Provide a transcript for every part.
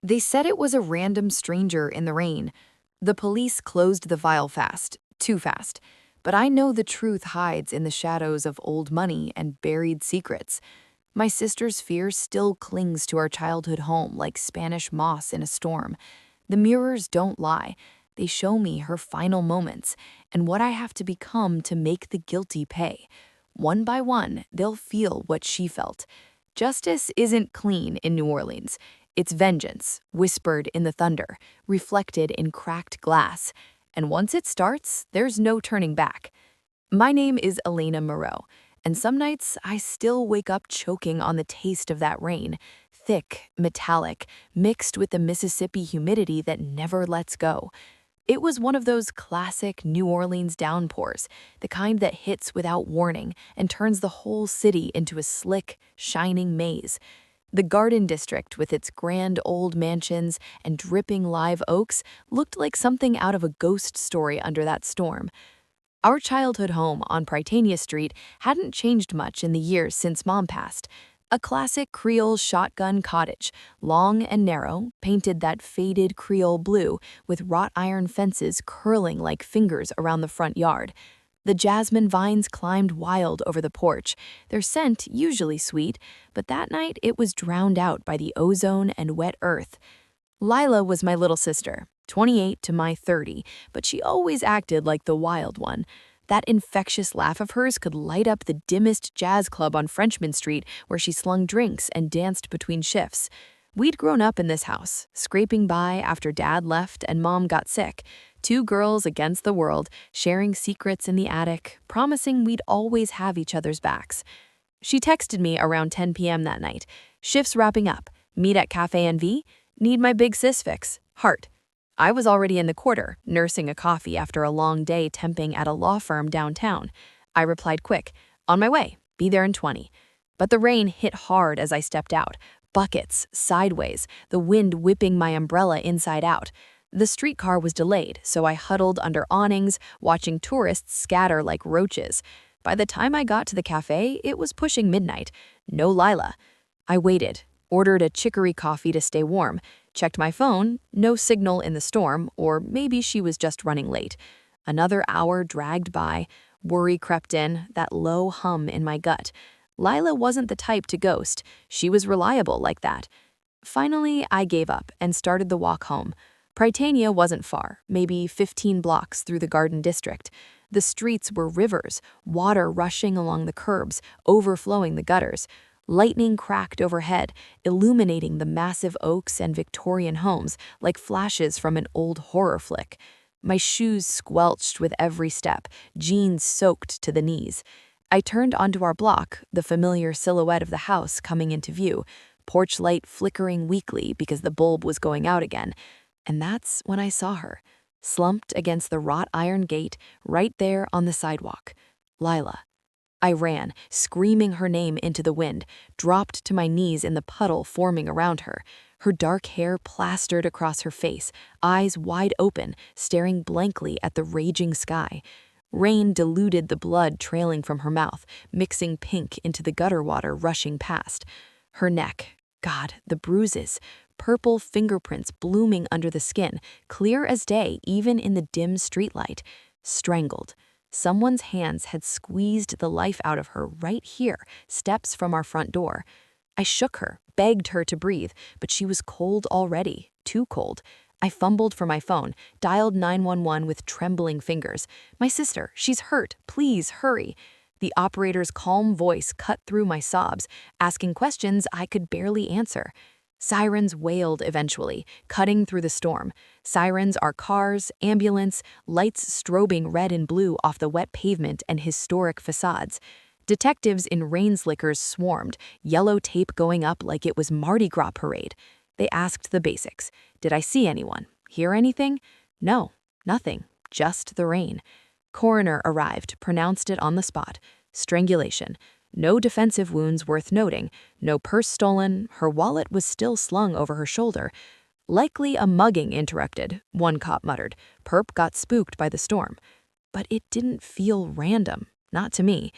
They said it was a random stranger in the rain. The police closed the file fast, too fast. But I know the truth hides in the shadows of old money and buried secrets. My sister's fear still clings to our childhood home like Spanish moss in a storm. The mirrors don't lie. They show me her final moments and what I have to become to make the guilty pay. One by one, they'll feel what she felt. Justice isn't clean in New Orleans. It's vengeance, whispered in the thunder, reflected in cracked glass. And once it starts, there's no turning back. My name is Elena Moreau, and some nights I still wake up choking on the taste of that rain, thick, metallic, mixed with the Mississippi humidity that never lets go. It was one of those classic New Orleans downpours, the kind that hits without warning and turns the whole city into a slick, shining maze. The Garden District, with its grand old mansions and dripping live oaks, looked like something out of a ghost story under that storm. Our childhood home on Prytania Street hadn't changed much in the years since Mom passed. A classic Creole shotgun cottage, long and narrow, painted that faded Creole blue with wrought iron fences curling like fingers around the front yard. The jasmine vines climbed wild over the porch, their scent usually sweet, but that night it was drowned out by the ozone and wet earth. Lila was my little sister, 28 to my 30, but she always acted like the wild one. That infectious laugh of hers could light up the dimmest jazz club on Frenchman Street where she slung drinks and danced between shifts. We'd grown up in this house, scraping by after Dad left and Mom got sick. Two girls against the world, sharing secrets in the attic, promising we'd always have each other's backs. She texted me around 10 p.m. that night. Shifts wrapping up. Meet at Cafe NV? Need my big sis fix. Heart. I was already in the quarter, nursing a coffee after a long day temping at a law firm downtown. I replied quick, on my way, be there in 20. But the rain hit hard as I stepped out. Buckets, sideways, the wind whipping my umbrella inside out. The streetcar was delayed, so I huddled under awnings, watching tourists scatter like roaches. By the time I got to the cafe, it was pushing midnight. No Lila. I waited, ordered a chicory coffee to stay warm, checked my phone, no signal in the storm, or maybe she was just running late. Another hour dragged by, worry crept in, that low hum in my gut. Lila wasn't the type to ghost. She was reliable like that. Finally, I gave up and started the walk home. Prytania wasn't far, maybe 15 blocks through the Garden District. The streets were rivers, water rushing along the curbs, overflowing the gutters. Lightning cracked overhead, illuminating the massive oaks and Victorian homes like flashes from an old horror flick. My shoes squelched with every step, jeans soaked to the knees. I turned onto our block, the familiar silhouette of the house coming into view, porch light flickering weakly because the bulb was going out again. And that's when I saw her, slumped against the wrought iron gate right there on the sidewalk. Lila. I ran, screaming her name into the wind, dropped to my knees in the puddle forming around her, her dark hair plastered across her face, eyes wide open, staring blankly at the raging sky. Rain diluted the blood trailing from her mouth, mixing pink into the gutter water rushing past. Her neck, God, the bruises, purple fingerprints blooming under the skin, clear as day even in the dim streetlight, strangled. Someone's hands had squeezed the life out of her right here, steps from our front door. I shook her, begged her to breathe, but she was cold already, too cold. I fumbled for my phone, dialed 911 with trembling fingers. My sister, she's hurt, please hurry. The operator's calm voice cut through my sobs, asking questions I could barely answer. Sirens wailed eventually, cutting through the storm. Sirens are cars, ambulance, lights strobing red and blue off the wet pavement and historic facades. Detectives in rain slickers swarmed, yellow tape going up like it was Mardi Gras parade. They asked the basics. Did I see anyone? Hear anything? No, nothing, just the rain. Coroner arrived, pronounced it on the spot. Strangulation. No defensive wounds worth noting, no purse stolen, her wallet was still slung over her shoulder. Likely a mugging interrupted, one cop muttered. Perp got spooked by the storm. But it didn't feel random, not to me.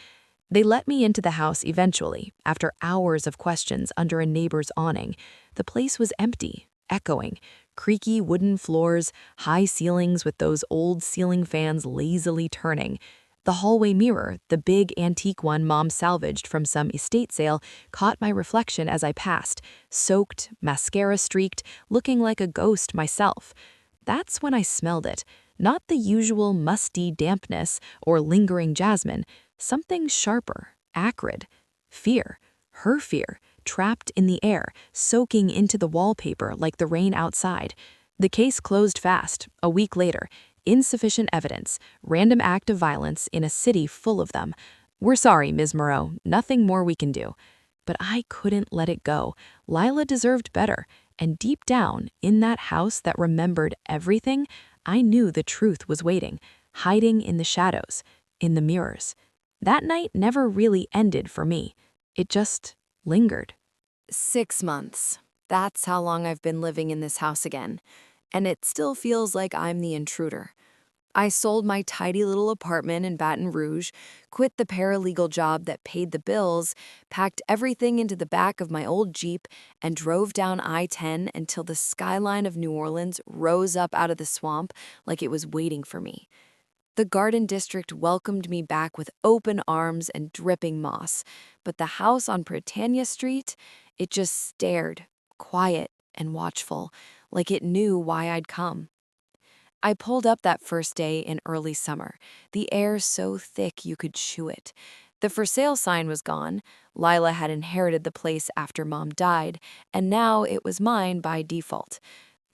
They let me into the house eventually, after hours of questions under a neighbor's awning. The place was empty, echoing. Creaky wooden floors, high ceilings with those old ceiling fans lazily turning. The hallway mirror, the big antique one Mom salvaged from some estate sale, caught my reflection as I passed, soaked, mascara streaked, looking like a ghost myself. That's when I smelled it. Not the usual musty dampness or lingering jasmine, something sharper, acrid. Fear. Her fear, trapped in the air, soaking into the wallpaper like the rain outside. The case closed fast, a week later. Insufficient evidence, random act of violence in a city full of them. We're sorry, Ms. Moreau, nothing more we can do. But I couldn't let it go. Lila deserved better. And deep down, in that house that remembered everything, I knew the truth was waiting, hiding in the shadows, in the mirrors. That night never really ended for me. It just lingered. 6 months. That's how long I've been living in this house again. And it still feels like I'm the intruder. I sold my tidy little apartment in Baton Rouge, quit the paralegal job that paid the bills, packed everything into the back of my old Jeep, and drove down I-10 until the skyline of New Orleans rose up out of the swamp like it was waiting for me. The Garden District welcomed me back with open arms and dripping moss, but the house on Britannia Street, it just stared, quiet and watchful, like it knew why I'd come. I pulled up that first day in early summer, the air so thick you could chew it. The for sale sign was gone. Lila had inherited the place after Mom died, and now it was mine by default.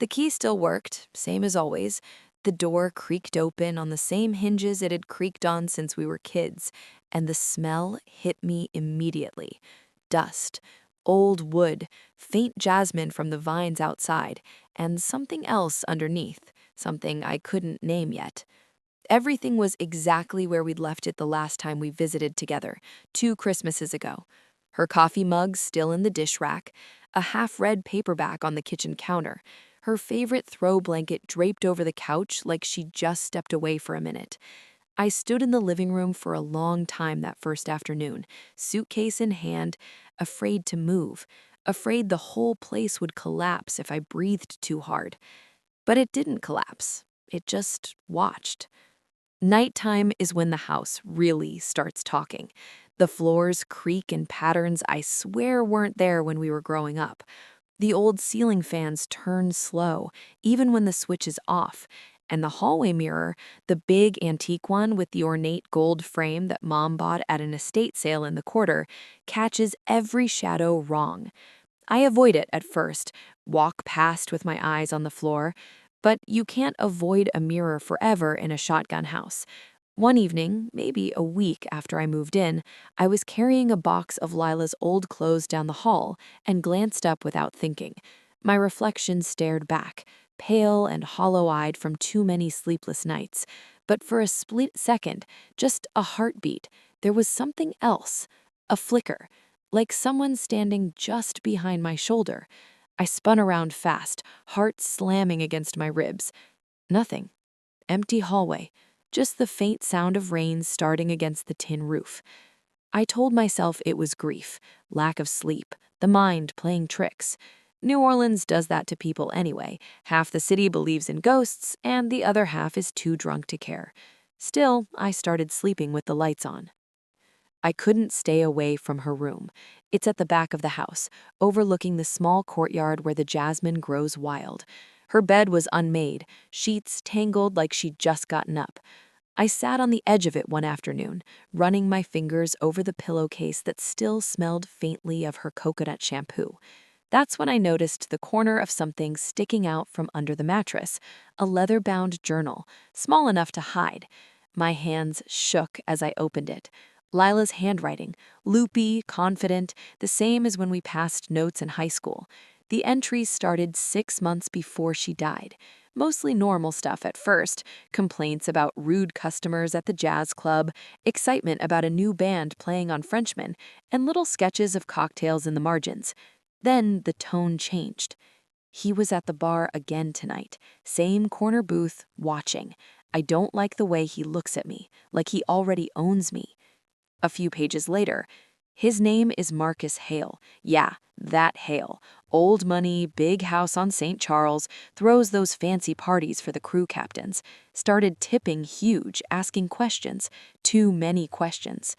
The key still worked, same as always. The door creaked open on the same hinges it had creaked on since we were kids, and the smell hit me immediately. Dust, old wood, faint jasmine from the vines outside, and something else underneath, something I couldn't name yet. Everything was exactly where we'd left it the last time we visited together, 2 Christmases ago. Her coffee mug still in the dish rack, a half-read paperback on the kitchen counter, her favorite throw blanket draped over the couch like she'd just stepped away for a minute. I stood in the living room for a long time that first afternoon, suitcase in hand, afraid to move, afraid the whole place would collapse if I breathed too hard. But it didn't collapse. It just watched. Nighttime is when the house really starts talking. The floors creak in patterns I swear weren't there when we were growing up. The old ceiling fans turn slow, even when the switch is off. And the hallway mirror, the big antique one with the ornate gold frame that Mom bought at an estate sale in the quarter, catches every shadow wrong. I avoid it at first, walk past with my eyes on the floor, but you can't avoid a mirror forever in a shotgun house. One evening, maybe a week after I moved in, I was carrying a box of Lila's old clothes down the hall and glanced up without thinking. My reflection stared back, pale and hollow-eyed from too many sleepless nights. But for a split second, just a heartbeat, there was something else, a flicker, like someone standing just behind my shoulder. I spun around fast, heart slamming against my ribs. Nothing. Empty hallway. Just the faint sound of rain starting against the tin roof. I told myself it was grief, lack of sleep, the mind playing tricks. New Orleans does that to people anyway. Half the city believes in ghosts, and the other half is too drunk to care. Still, I started sleeping with the lights on. I couldn't stay away from her room. It's at the back of the house, overlooking the small courtyard where the jasmine grows wild. Her bed was unmade, sheets tangled like she'd just gotten up. I sat on the edge of it one afternoon, running my fingers over the pillowcase that still smelled faintly of her coconut shampoo. That's when I noticed the corner of something sticking out from under the mattress, a leather-bound journal, small enough to hide. My hands shook as I opened it. Lila's handwriting, loopy, confident, the same as when we passed notes in high school. The entries started 6 months before she died. Mostly normal stuff at first, complaints about rude customers at the jazz club, excitement about a new band playing on Frenchman, and little sketches of cocktails in the margins. Then the tone changed. He was at the bar again tonight, same corner booth, watching. I don't like the way he looks at me, like he already owns me. A few pages later, His name is Marcus Hale. Yeah, that Hale. Old money, big house on St. Charles, throws those fancy parties for the crew captains. Started tipping huge, asking questions. Too many questions.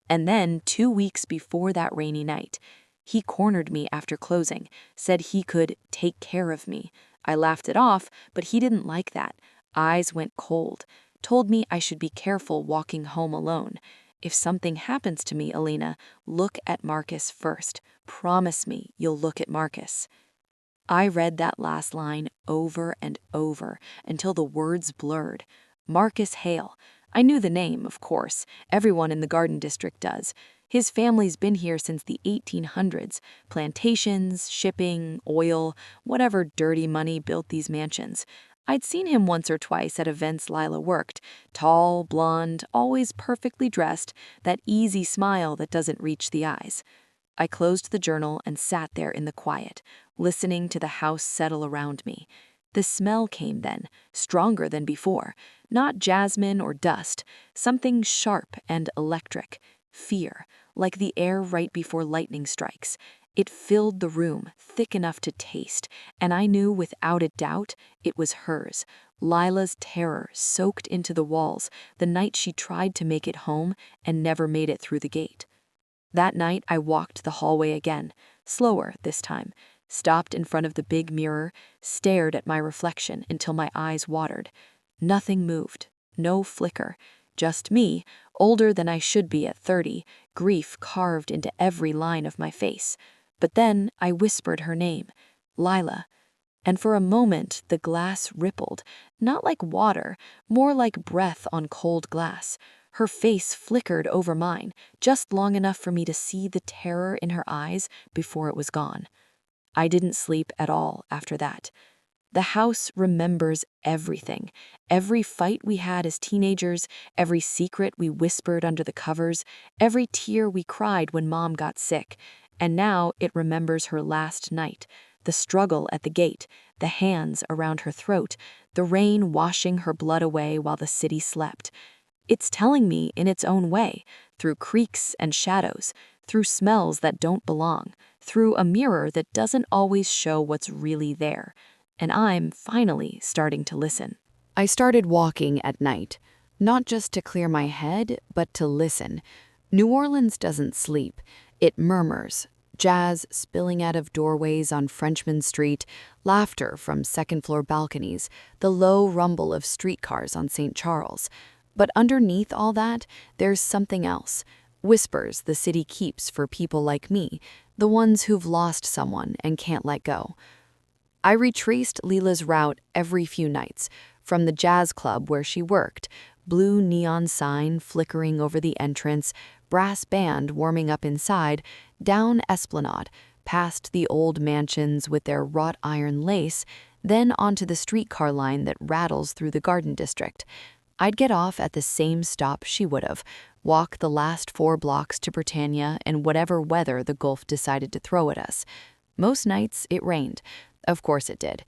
And then, 2 weeks before that rainy night, he cornered me after closing, said he could take care of me. I laughed it off, but he didn't like that. Eyes went cold. Told me I should be careful walking home alone. If something happens to me, Alina, look at Marcus first. Promise me you'll look at Marcus. I read that last line over and over until the words blurred. Marcus Hale. I knew the name, of course. Everyone in the Garden District does. His family's been here since the 1800s. Plantations, shipping, oil, whatever dirty money built these mansions. I'd seen him once or twice at events Lila worked. Tall, blonde, always perfectly dressed, that easy smile that doesn't reach the eyes. I closed the journal and sat there in the quiet, listening to the house settle around me. The smell came then, stronger than before. Not jasmine or dust, something sharp and electric. Fear, like the air right before lightning strikes. It filled the room, thick enough to taste, and I knew without a doubt it was hers. Lila's terror soaked into the walls the night she tried to make it home and never made it through the gate. That night, I walked the hallway again, slower this time, stopped in front of the big mirror, stared at my reflection until my eyes watered. Nothing moved, no flicker, just me, older than I should be at 30, grief carved into every line of my face. But then I whispered her name, Lila. And for a moment, the glass rippled, not like water, more like breath on cold glass. Her face flickered over mine, just long enough for me to see the terror in her eyes before it was gone. I didn't sleep at all after that. The house remembers everything. Every fight we had as teenagers, every secret we whispered under the covers, every tear we cried when Mom got sick. And now it remembers her last night, the struggle at the gate, the hands around her throat, the rain washing her blood away while the city slept. It's telling me in its own way, through creaks and shadows, through smells that don't belong, through a mirror that doesn't always show what's really there. And I'm finally starting to listen. I started walking at night, not just to clear my head, but to listen. New Orleans doesn't sleep. It murmurs. Jazz spilling out of doorways on Frenchman Street, laughter from second-floor balconies, the low rumble of streetcars on St. Charles. But underneath all that, there's something else. Whispers the city keeps for people like me, the ones who've lost someone and can't let go. I retraced Leela's route every few nights, from the jazz club where she worked, blue neon sign flickering over the entrance, brass band warming up inside, down Esplanade, past the old mansions with their wrought iron lace, then onto the streetcar line that rattles through the Garden District. I'd get off at the same stop she would have, walk the last 4 blocks to Britannia in whatever weather the Gulf decided to throw at us. Most nights it rained. Of course it did.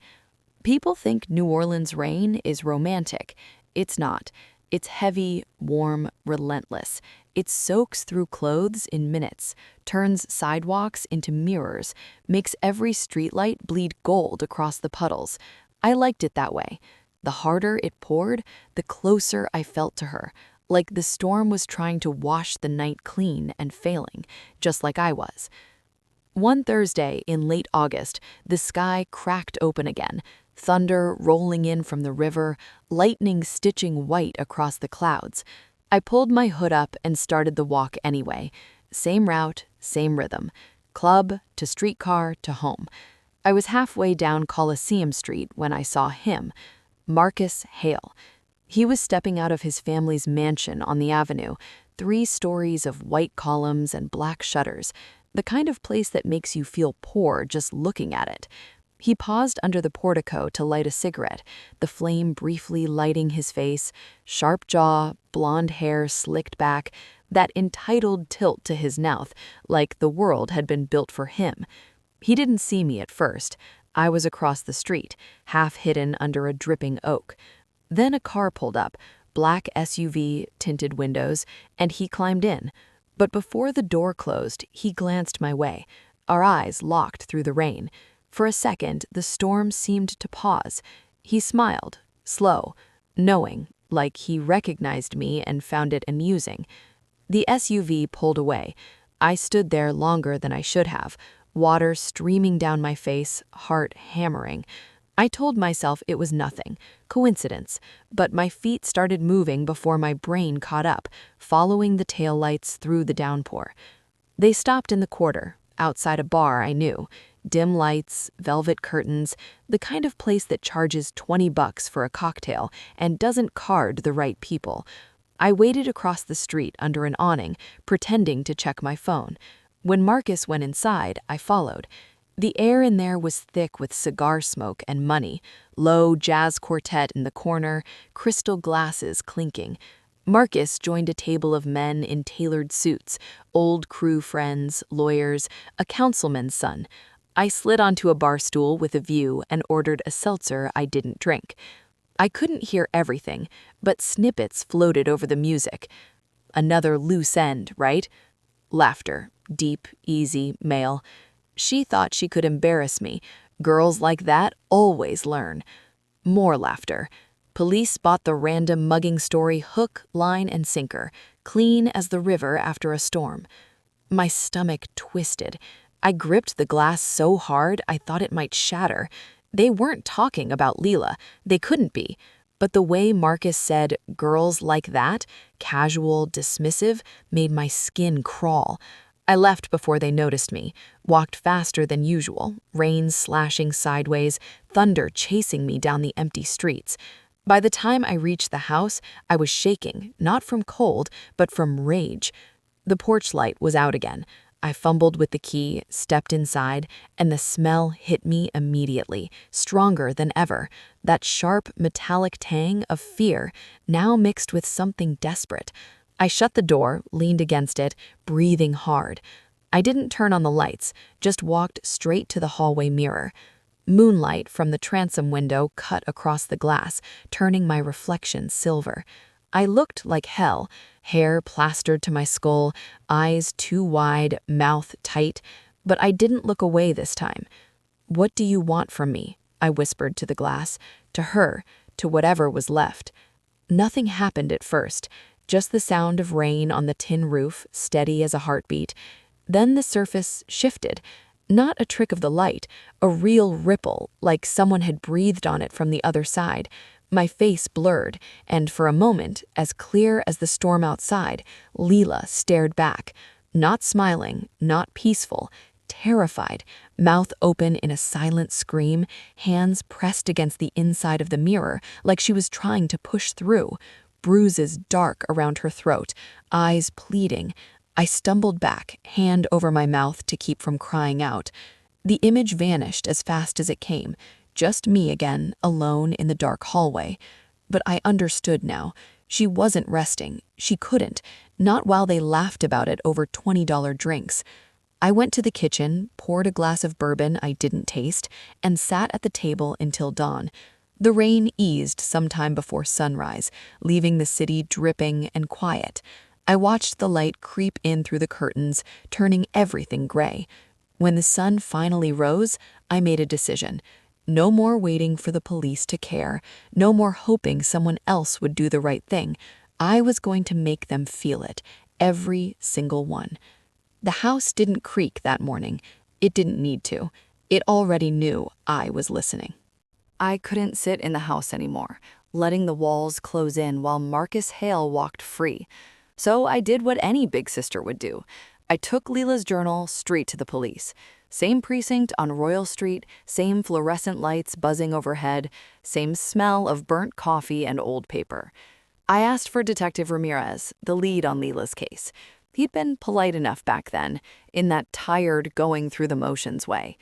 People think New Orleans rain is romantic. It's not. It's heavy, warm, relentless. It soaks through clothes in minutes, turns sidewalks into mirrors, makes every streetlight bleed gold across the puddles. I liked it that way. The harder it poured, the closer I felt to her, like the storm was trying to wash the night clean and failing, just like I was. One Thursday in late August, the sky cracked open again, thunder rolling in from the river, lightning stitching white across the clouds. I pulled my hood up and started the walk anyway. Same route, same rhythm. Club to streetcar to home. I was halfway down Coliseum Street when I saw him, Marcus Hale. He was stepping out of his family's mansion on the avenue, 3 stories of white columns and black shutters, the kind of place that makes you feel poor just looking at it. He paused under the portico to light a cigarette, the flame briefly lighting his face, sharp jaw, blonde hair slicked back, that entitled tilt to his mouth, like the world had been built for him. He didn't see me at first. I was across the street, half hidden under a dripping oak. Then a car pulled up, black SUV, tinted windows, and he climbed in. But before the door closed, he glanced my way. Our eyes locked through the rain. For a second, the storm seemed to pause. He smiled, slow, knowing, like he recognized me and found it amusing. The SUV pulled away. I stood there longer than I should have, water streaming down my face, heart hammering. I told myself it was nothing, coincidence, but my feet started moving before my brain caught up, following the taillights through the downpour. They stopped in the quarter, outside a bar I knew. Dim lights, velvet curtains, the kind of place that charges $20 for a cocktail and doesn't card the right people. I waited across the street under an awning, pretending to check my phone. When Marcus went inside, I followed. The air in there was thick with cigar smoke and money, low jazz quartet in the corner, crystal glasses clinking. Marcus joined a table of men in tailored suits, old crew friends, lawyers, a councilman's son. I slid onto a bar stool with a view and ordered a seltzer I didn't drink. I couldn't hear everything, but snippets floated over the music. Another loose end, right? Laughter, deep, easy, male. She thought she could embarrass me. Girls like that always learn. More laughter. Police spot the random mugging story hook, line, and sinker, clean as the river after a storm. My stomach twisted. I gripped the glass so hard I thought it might shatter. They weren't talking about Leela. They couldn't be. But the way Marcus said, girls like that, casual, dismissive, made my skin crawl. I left before they noticed me, walked faster than usual, rain slashing sideways, thunder chasing me down the empty streets. By the time I reached the house, I was shaking, not from cold, but from rage. The porch light was out again. I fumbled with the key, stepped inside, and the smell hit me immediately, stronger than ever. That sharp, metallic tang of fear, now mixed with something desperate. I shut the door, leaned against it, breathing hard. I didn't turn on the lights, just walked straight to the hallway mirror. Moonlight from the transom window cut across the glass, turning my reflection silver. I looked like hell, hair plastered to my skull, eyes too wide, mouth tight, but I didn't look away this time. "What do you want from me?" I whispered to the glass, to her, to whatever was left. Nothing happened at first, just the sound of rain on the tin roof, steady as a heartbeat. Then the surface shifted. Not a trick of the light, a real ripple, like someone had breathed on it from the other side. My face blurred, and for a moment, as clear as the storm outside, Leela stared back. Not smiling, not peaceful, terrified, mouth open in a silent scream, hands pressed against the inside of the mirror like she was trying to push through. Bruises dark around her throat, eyes pleading. I stumbled back, hand over my mouth to keep from crying out. The image vanished as fast as it came, just me again, alone in the dark hallway. But I understood now. She wasn't resting. She couldn't, not while they laughed about it over $20 drinks. I went to the kitchen, poured a glass of bourbon I didn't taste, and sat at the table until dawn. The rain eased sometime before sunrise, leaving the city dripping and quiet. I watched the light creep in through the curtains, turning everything gray. When the sun finally rose, I made a decision. No more waiting for the police to care, no more hoping someone else would do the right thing. I was going to make them feel it, every single one. The house didn't creak that morning. It didn't need to. It already knew I was listening. I couldn't sit in the house anymore, letting the walls close in while Marcus Hale walked free. So I did what any big sister would do. I took Leela's journal straight to the police. Same precinct on Royal Street, same fluorescent lights buzzing overhead, same smell of burnt coffee and old paper. I asked for Detective Ramirez, the lead on Leela's case. He'd been polite enough back then, in that tired, going through the motions way.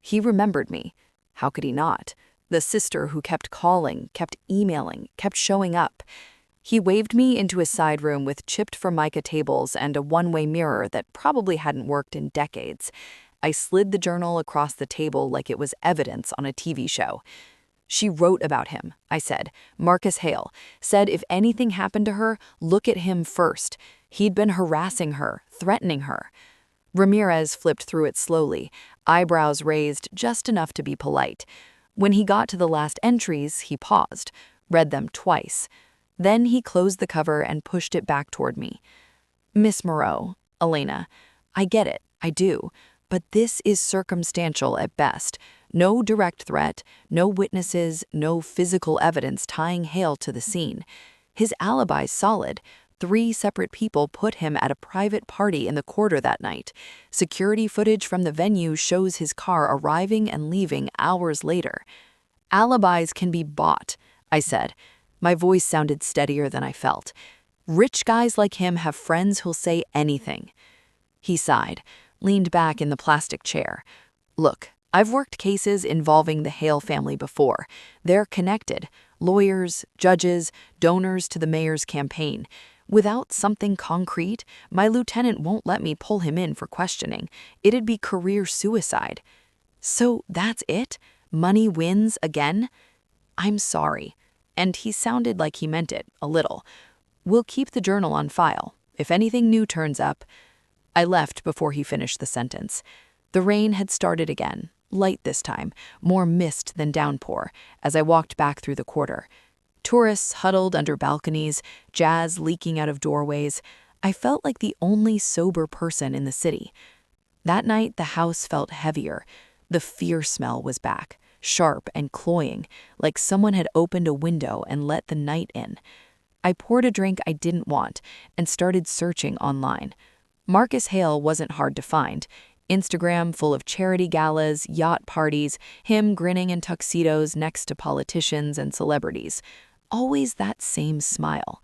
He remembered me. How could he not? The sister who kept calling, kept emailing, kept showing up. He waved me into his side room with chipped Formica tables and a one-way mirror that probably hadn't worked in decades. I slid the journal across the table like it was evidence on a TV show. "She wrote about him," I said. "Marcus Hale. Said if anything happened to her, look at him first. He'd been harassing her, threatening her. Ramirez flipped through it slowly, eyebrows raised just enough to be polite. When he got to the last entries, he paused, read them twice. Then he closed the cover and pushed it back toward me. Miss Moreau, Elena, I get it, I do, but this is circumstantial at best. No direct threat, no witnesses, no physical evidence tying Hale to the scene. His alibi's solid. 3 separate people put him at a private party in the quarter that night. Security footage from the venue shows his car arriving and leaving hours later. Alibis can be bought, I said. My voice sounded steadier than I felt. Rich guys like him have friends who'll say anything. He sighed, leaned back in the plastic chair. Look, I've worked cases involving the Hale family before. They're connected. Lawyers, judges, donors to the mayor's campaign. Without something concrete, my lieutenant won't let me pull him in for questioning. It'd be career suicide. So that's it? Money wins again? I'm sorry. And he sounded like he meant it, a little. We'll keep the journal on file. If anything new turns up. I left before he finished the sentence. The rain had started again, light this time, more mist than downpour, as I walked back through the quarter. Tourists huddled under balconies, jazz leaking out of doorways. I felt like the only sober person in the city. That night, the house felt heavier. The fear smell was back, sharp and cloying, like someone had opened a window and let the night in. I poured a drink I didn't want and started searching online. Marcus Hale wasn't hard to find. Instagram full of charity galas, yacht parties, him grinning in tuxedos next to politicians and celebrities. Always that same smile.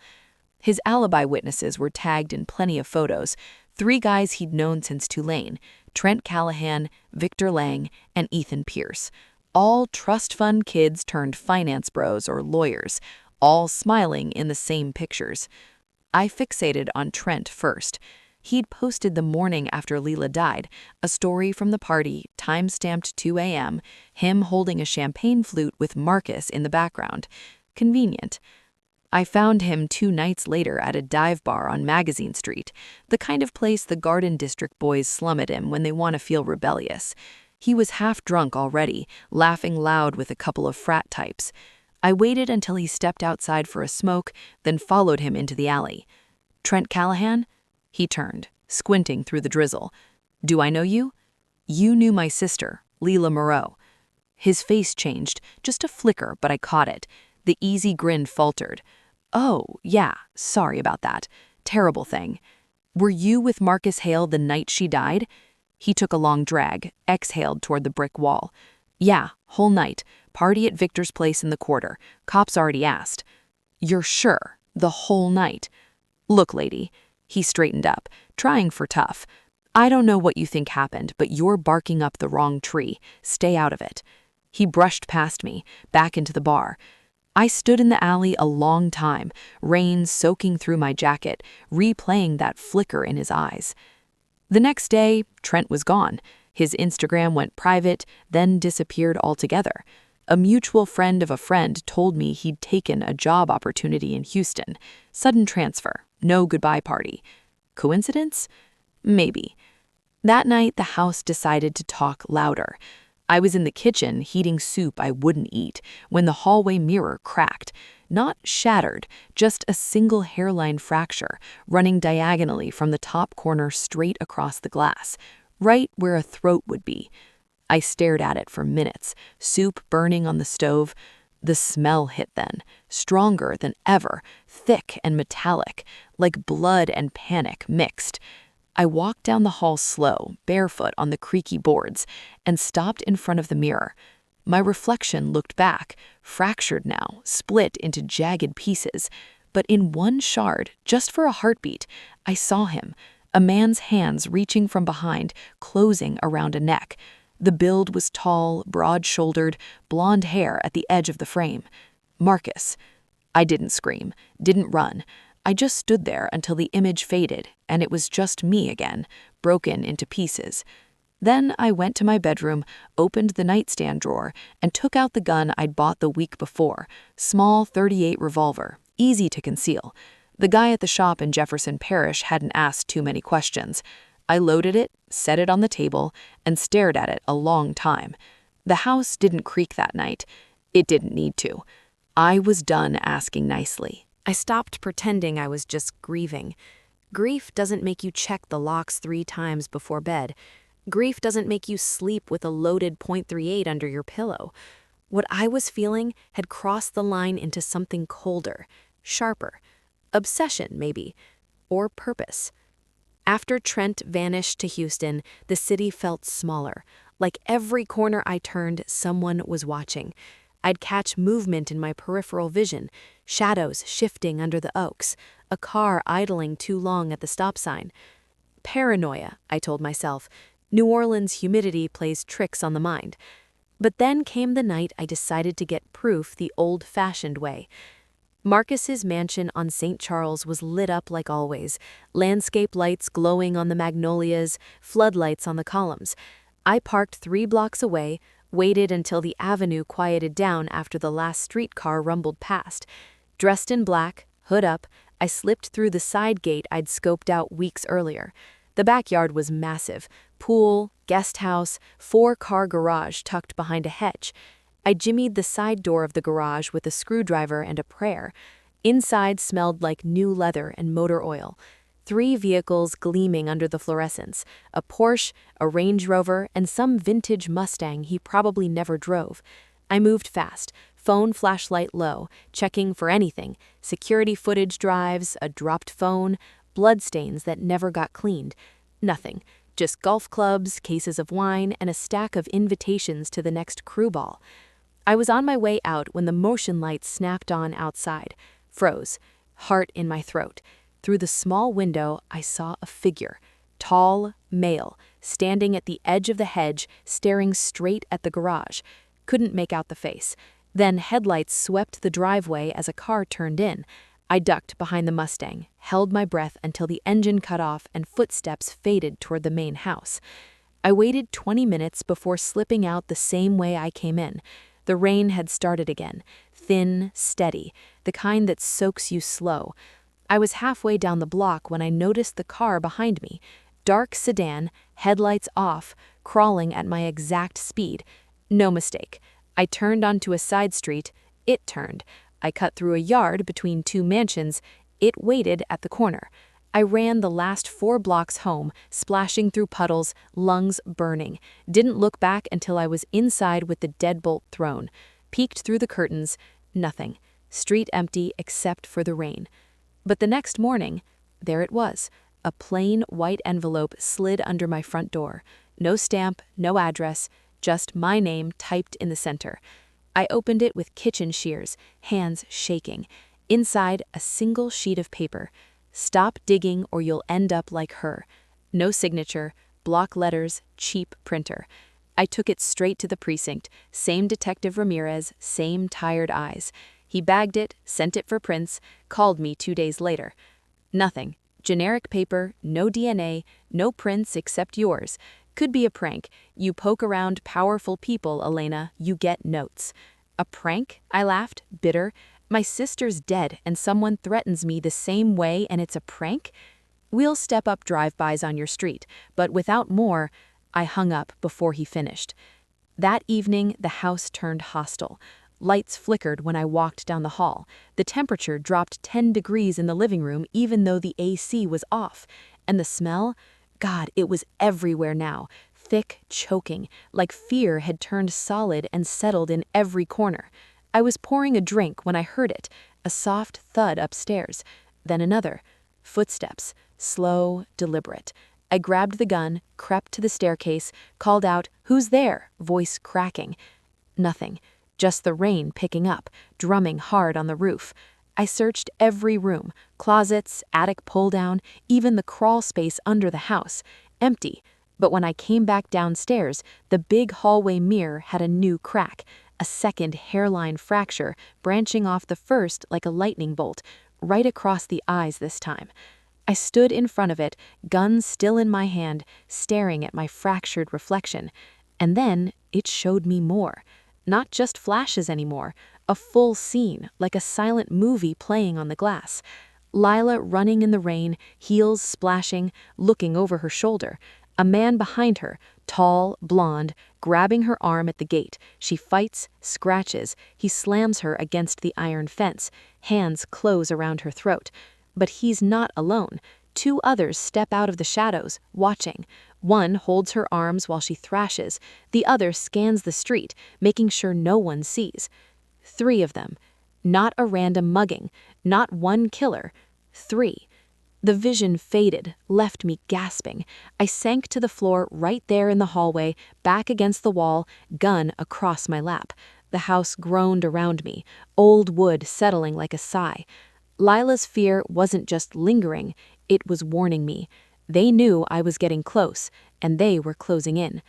His alibi witnesses were tagged in plenty of photos. 3 guys he'd known since Tulane, Trent Callahan, Victor Lang, and Ethan Pierce. All trust fund kids turned finance bros or lawyers, all smiling in the same pictures. I fixated on Trent first. He'd posted the morning after Leela died, a story from the party, time-stamped 2 a.m., him holding a champagne flute with Marcus in the background. Convenient. I found him 2 nights later at a dive bar on Magazine Street, the kind of place the Garden District boys slum at him when they want to feel rebellious. He was half drunk already, laughing loud with a couple of frat types. I waited until he stepped outside for a smoke, then followed him into the alley. Trent Callahan? He turned, squinting through the drizzle. Do I know you? You knew my sister, Leela Moreau. His face changed, just a flicker, but I caught it. The easy grin faltered. Oh, yeah, sorry about that. Terrible thing. Were you with Marcus Hale the night she died? He took a long drag, exhaled toward the brick wall. Yeah, whole night. Party at Victor's place in the quarter. Cops already asked. You're sure? The whole night? Look, lady. He straightened up, trying for tough. I don't know what you think happened, but you're barking up the wrong tree. Stay out of it. He brushed past me, back into the bar. I stood in the alley a long time, rain soaking through my jacket, replaying that flicker in his eyes. The next day, Trent was gone. His Instagram went private, then disappeared altogether. A mutual friend of a friend told me he'd taken a job opportunity in Houston. Sudden transfer, no goodbye party. Coincidence? Maybe. That night, the house decided to talk louder. I was in the kitchen heating soup I wouldn't eat when the hallway mirror cracked. Not shattered, just a single hairline fracture running diagonally from the top corner straight across the glass, right where a throat would be. I stared at it for minutes, soup burning on the stove. The smell hit then, stronger than ever, thick and metallic, like blood and panic mixed. I walked down the hall slow, barefoot on the creaky boards, and stopped in front of the mirror. My reflection looked back, fractured now, split into jagged pieces. But in one shard, just for a heartbeat, I saw him, a man's hands reaching from behind, closing around a neck. The build was tall, broad-shouldered, blonde hair at the edge of the frame. Marcus. I didn't scream, didn't run. I just stood there until the image faded, and it was just me again, broken into pieces. Then I went to my bedroom, opened the nightstand drawer, and took out the gun I'd bought the week before, small .38 revolver, easy to conceal. The guy at the shop in Jefferson Parish hadn't asked too many questions. I loaded it, set it on the table, and stared at it a long time. The house didn't creak that night. It didn't need to. I was done asking nicely. I stopped pretending I was just grieving. Grief doesn't make you check the locks 3 times before bed. Grief doesn't make you sleep with a loaded .38 under your pillow. What I was feeling had crossed the line into something colder, sharper. Obsession, maybe. Or purpose. After Trent vanished to Houston, the city felt smaller. Like every corner I turned, someone was watching. I'd catch movement in my peripheral vision, shadows shifting under the oaks, a car idling too long at the stop sign. Paranoia, I told myself. New Orleans humidity plays tricks on the mind. But then came the night I decided to get proof the old-fashioned way. Marcus's mansion on St. Charles was lit up like always, landscape lights glowing on the magnolias, floodlights on the columns. I parked 3 blocks away, waited until the avenue quieted down after the last streetcar rumbled past. Dressed in black, hood up, I slipped through the side gate I'd scoped out weeks earlier. The backyard was massive, pool, guest house, 4-car garage tucked behind a hedge. I jimmied the side door of the garage with a screwdriver and a prayer. Inside smelled like new leather and motor oil. 3 vehicles gleaming under the fluorescence, a Porsche, a Range Rover, and some vintage Mustang he probably never drove. I moved fast, phone flashlight low, checking for anything, security footage drives, a dropped phone, bloodstains that never got cleaned. Nothing, just golf clubs, cases of wine, and a stack of invitations to the next crew ball. I was on my way out when the motion light snapped on outside, froze, heart in my throat. Through the small window, I saw a figure, tall, male, standing at the edge of the hedge, staring straight at the garage. Couldn't make out the face. Then headlights swept the driveway as a car turned in. I ducked behind the Mustang, held my breath until the engine cut off and footsteps faded toward the main house. I waited 20 minutes before slipping out the same way I came in. The rain had started again, thin, steady, the kind that soaks you slow. I was halfway down the block when I noticed the car behind me. Dark sedan, headlights off, crawling at my exact speed. No mistake. I turned onto a side street. It turned. I cut through a yard between 2 mansions. It waited at the corner. I ran the last 4 blocks home, splashing through puddles, lungs burning. Didn't look back until I was inside with the deadbolt thrown. Peeked through the curtains. Nothing. Street empty except for the rain. But the next morning, there it was. A plain white envelope slid under my front door. No stamp, no address, just my name typed in the center. I opened it with kitchen shears, hands shaking. Inside, a single sheet of paper. Stop digging or you'll end up like her. No signature, block letters, cheap printer. I took it straight to the precinct. Same Detective Ramirez, same tired eyes. He bagged it, sent it for prints, called me 2 days later. Nothing. Generic paper, no DNA, no prints except yours. Could be a prank. You poke around powerful people, Elena, you get notes. A prank? I laughed, bitter. My sister's dead and someone threatens me the same way and it's a prank? We'll step up drive-bys on your street, but without more. I hung up before he finished. That evening, the house turned hostile. Lights flickered when I walked down the hall. The temperature dropped 10 degrees in the living room even though the AC was off. And the smell? God, it was everywhere now. Thick, choking, like fear had turned solid and settled in every corner. I was pouring a drink when I heard it, a soft thud upstairs, then another. Footsteps, slow, deliberate. I grabbed the gun, crept to the staircase, called out, "Who's there?" voice cracking. Nothing, just the rain picking up, drumming hard on the roof. I searched every room, closets, attic pull-down, even the crawl space under the house, empty. But when I came back downstairs, the big hallway mirror had a new crack. A second hairline fracture, branching off the first like a lightning bolt, right across the eyes this time. I stood in front of it, gun still in my hand, staring at my fractured reflection. And then it showed me more. Not just flashes anymore, a full scene, like a silent movie playing on the glass. Lila running in the rain, heels splashing, looking over her shoulder. A man behind her, tall, blonde, grabbing her arm at the gate. She fights, scratches. He slams her against the iron fence. Hands close around her throat. But he's not alone. Two others step out of the shadows, watching. One holds her arms while she thrashes. The other scans the street, making sure no one sees. 3 of them. Not a random mugging. Not one killer. 3. The vision faded, left me gasping. I sank to the floor right there in the hallway, back against the wall, gun across my lap. The house groaned around me, old wood settling like a sigh. Lila's fear wasn't just lingering, it was warning me. They knew I was getting close, and they were closing in.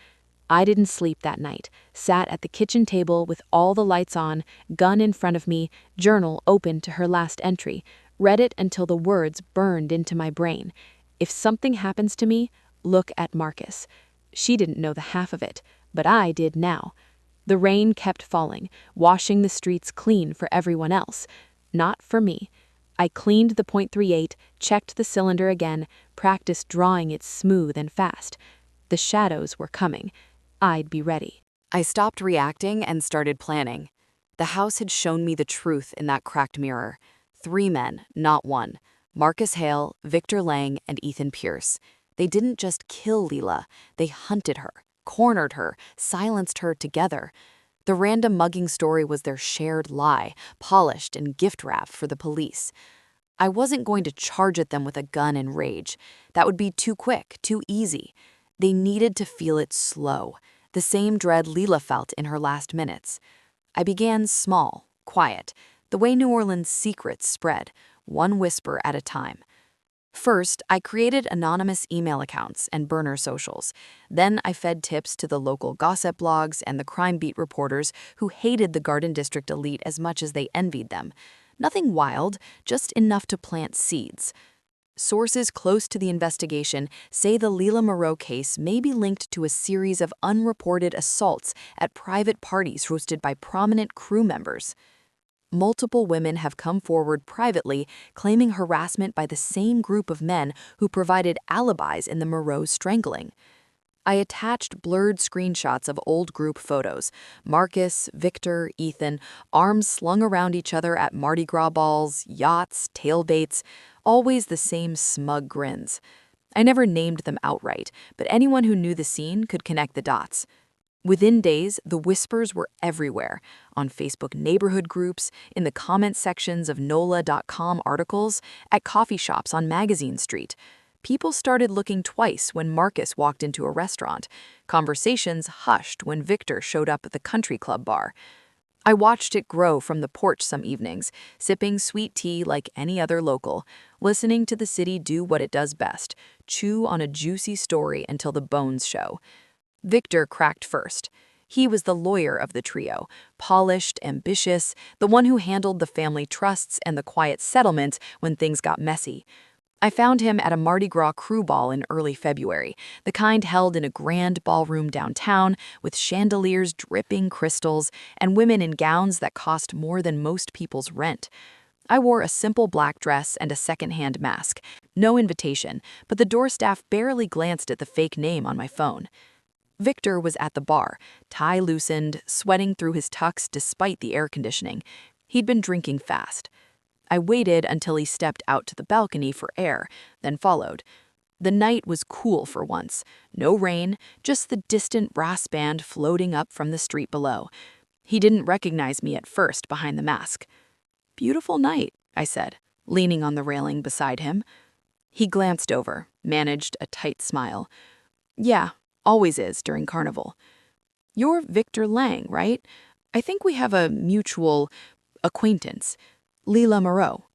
I didn't sleep that night, sat at the kitchen table with all the lights on, gun in front of me, journal open to her last entry, read it until the words burned into my brain. If something happens to me, look at Marcus. She didn't know the half of it, but I did now. The rain kept falling, washing the streets clean for everyone else. Not for me. I cleaned the .38, checked the cylinder again, practiced drawing it smooth and fast. The shadows were coming. I'd be ready. I stopped reacting and started planning. The house had shown me the truth in that cracked mirror. 3 men, not one. Marcus Hale, Victor Lang, and Ethan Pierce. They didn't just kill Leela, they hunted her, cornered her, silenced her together. The random mugging story was their shared lie, polished and gift-wrapped for the police. I wasn't going to charge at them with a gun and rage. That would be too quick, too easy. They needed to feel it slow, the same dread Leela felt in her last minutes. I began small, quiet, the way New Orleans' secrets spread, one whisper at a time. First, I created anonymous email accounts and burner socials. Then I fed tips to the local gossip blogs and the crime beat reporters who hated the Garden District elite as much as they envied them. Nothing wild, just enough to plant seeds. Sources close to the investigation say the Leela Moreau case may be linked to a series of unreported assaults at private parties hosted by prominent crew members. Multiple women have come forward privately claiming harassment by the same group of men who provided alibis in the Moreau strangling. I attached blurred screenshots of old group photos. Marcus, Victor, Ethan, arms slung around each other at Mardi Gras balls, yachts, tailbaits, always the same smug grins. I never named them outright, but anyone who knew the scene could connect the dots. Within days, the whispers were everywhere, on Facebook neighborhood groups, in the comment sections of NOLA.com articles, at coffee shops on Magazine Street. People started looking twice when Marcus walked into a restaurant. Conversations hushed when Victor showed up at the country club bar. I watched it grow from the porch some evenings, sipping sweet tea like any other local, listening to the city do what it does best, chew on a juicy story until the bones show. Victor cracked first. He was the lawyer of the trio, polished, ambitious, the one who handled the family trusts and the quiet settlements when things got messy. I found him at a Mardi Gras crew ball in early February, the kind held in a grand ballroom downtown with chandeliers dripping crystals and women in gowns that cost more than most people's rent. I wore a simple black dress and a second-hand mask. No invitation, but the door staff barely glanced at the fake name on my phone. Victor was at the bar, tie loosened, sweating through his tux despite the air conditioning. He'd been drinking fast. I waited until he stepped out to the balcony for air, then followed. The night was cool for once. No rain, just the distant brass band floating up from the street below. He didn't recognize me at first behind the mask. "Beautiful night," I said, leaning on the railing beside him. He glanced over, managed a tight smile. "Yeah, always is during carnival." "You're Victor Lang, right? I think we have a mutual acquaintance. Leela Moreau."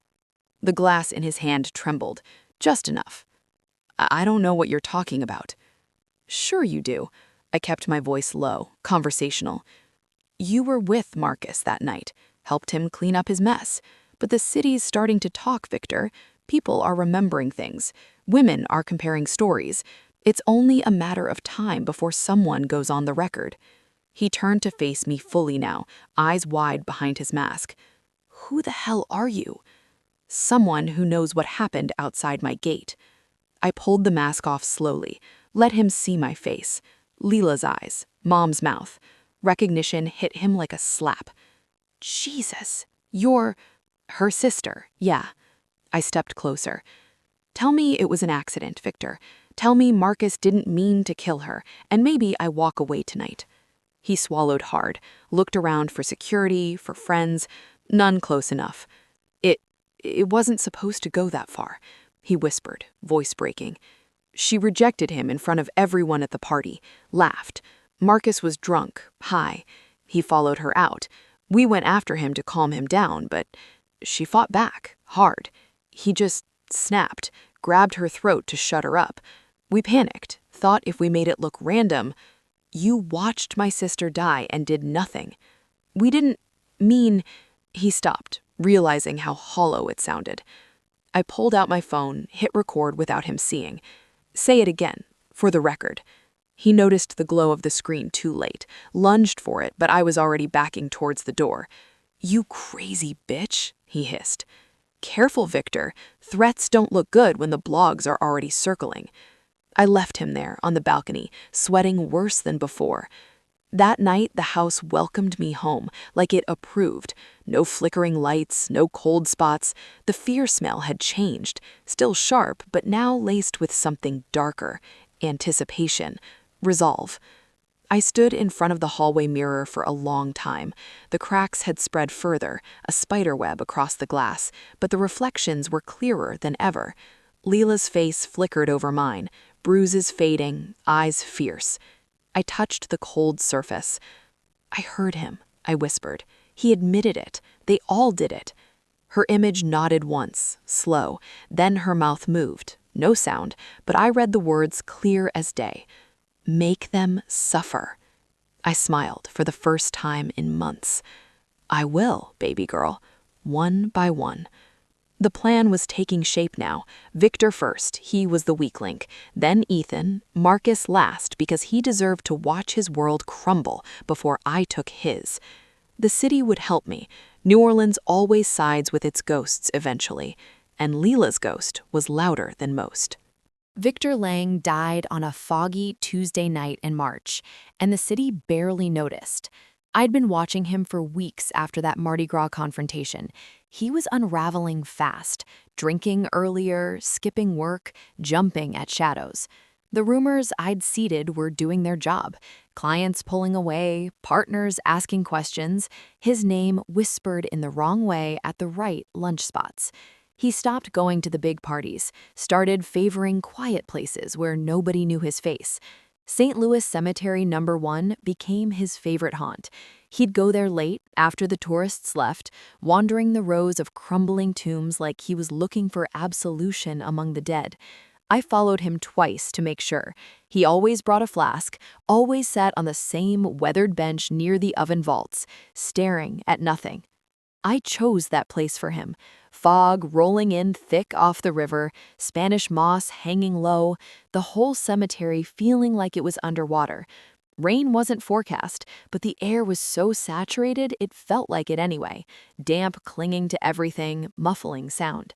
The glass in his hand trembled, just enough. I don't know what you're talking about." "Sure you do." I kept my voice low, conversational. "You were with Marcus that night, helped him clean up his mess. But the city's starting to talk, Victor. People are remembering things. Women are comparing stories. It's only a matter of time before someone goes on the record." He turned to face me fully now, eyes wide behind his mask. "Who the hell are you?" Someone who knows what happened outside my gate. I pulled the mask off slowly, let him see my face. Leela's eyes, Mom's mouth. Recognition hit him like a slap. Jesus, you're her sister, yeah. I stepped closer. Tell me it was an accident, Victor. Tell me Marcus didn't mean to kill her, and maybe I walk away tonight. He swallowed hard, looked around for security, for friends, none close enough. It wasn't supposed to go that far, he whispered, voice breaking. She rejected him in front of everyone at the party, laughed. Marcus was drunk, high. He followed her out. We went after him to calm him down, but she fought back, hard. He just snapped, grabbed her throat to shut her up. We panicked, thought if we made it look random. You watched my sister die and did nothing. We didn't mean... He stopped, realizing how hollow it sounded. I pulled out my phone, hit record without him seeing. Say it again, for the record. He noticed the glow of the screen too late, lunged for it, but I was already backing towards the door. You crazy bitch, he hissed. Careful, Victor. Threats don't look good when the blogs are already circling. I left him there on the balcony, sweating worse than before. That night, the house welcomed me home, like it approved. No flickering lights, no cold spots. The fear smell had changed, still sharp, but now laced with something darker. Anticipation. Resolve. I stood in front of the hallway mirror for a long time. The cracks had spread further, a spiderweb across the glass, but the reflections were clearer than ever. Leela's face flickered over mine, bruises fading, eyes fierce. I touched the cold surface. I heard him, I whispered. He admitted it. They all did it. Her image nodded once, slow. Then her mouth moved. No sound, but I read the words clear as day. Make them suffer. I smiled for the first time in months. I will, baby girl, one by one. The plan was taking shape now. Victor first, he was the weak link. Then Ethan, Marcus last because he deserved to watch his world crumble before I took his. The city would help me. New Orleans always sides with its ghosts eventually, and Leela's ghost was louder than most. Victor Lang died on a foggy Tuesday night in March, and the city barely noticed. I'd been watching him for weeks after that Mardi Gras confrontation. He was unraveling fast, drinking earlier, skipping work, jumping at shadows. The rumors I'd seeded were doing their job. Clients pulling away, partners asking questions, his name whispered in the wrong way at the right lunch spots. He stopped going to the big parties, started favoring quiet places where nobody knew his face. St. Louis Cemetery No. 1 became his favorite haunt. He'd go there late, after the tourists left, wandering the rows of crumbling tombs like he was looking for absolution among the dead. I followed him twice to make sure. He always brought a flask, always sat on the same weathered bench near the oven vaults, staring at nothing. I chose that place for him. Fog rolling in thick off the river, Spanish moss hanging low, the whole cemetery feeling like it was underwater. Rain wasn't forecast, but the air was so saturated it felt like it anyway, damp clinging to everything, muffling sound.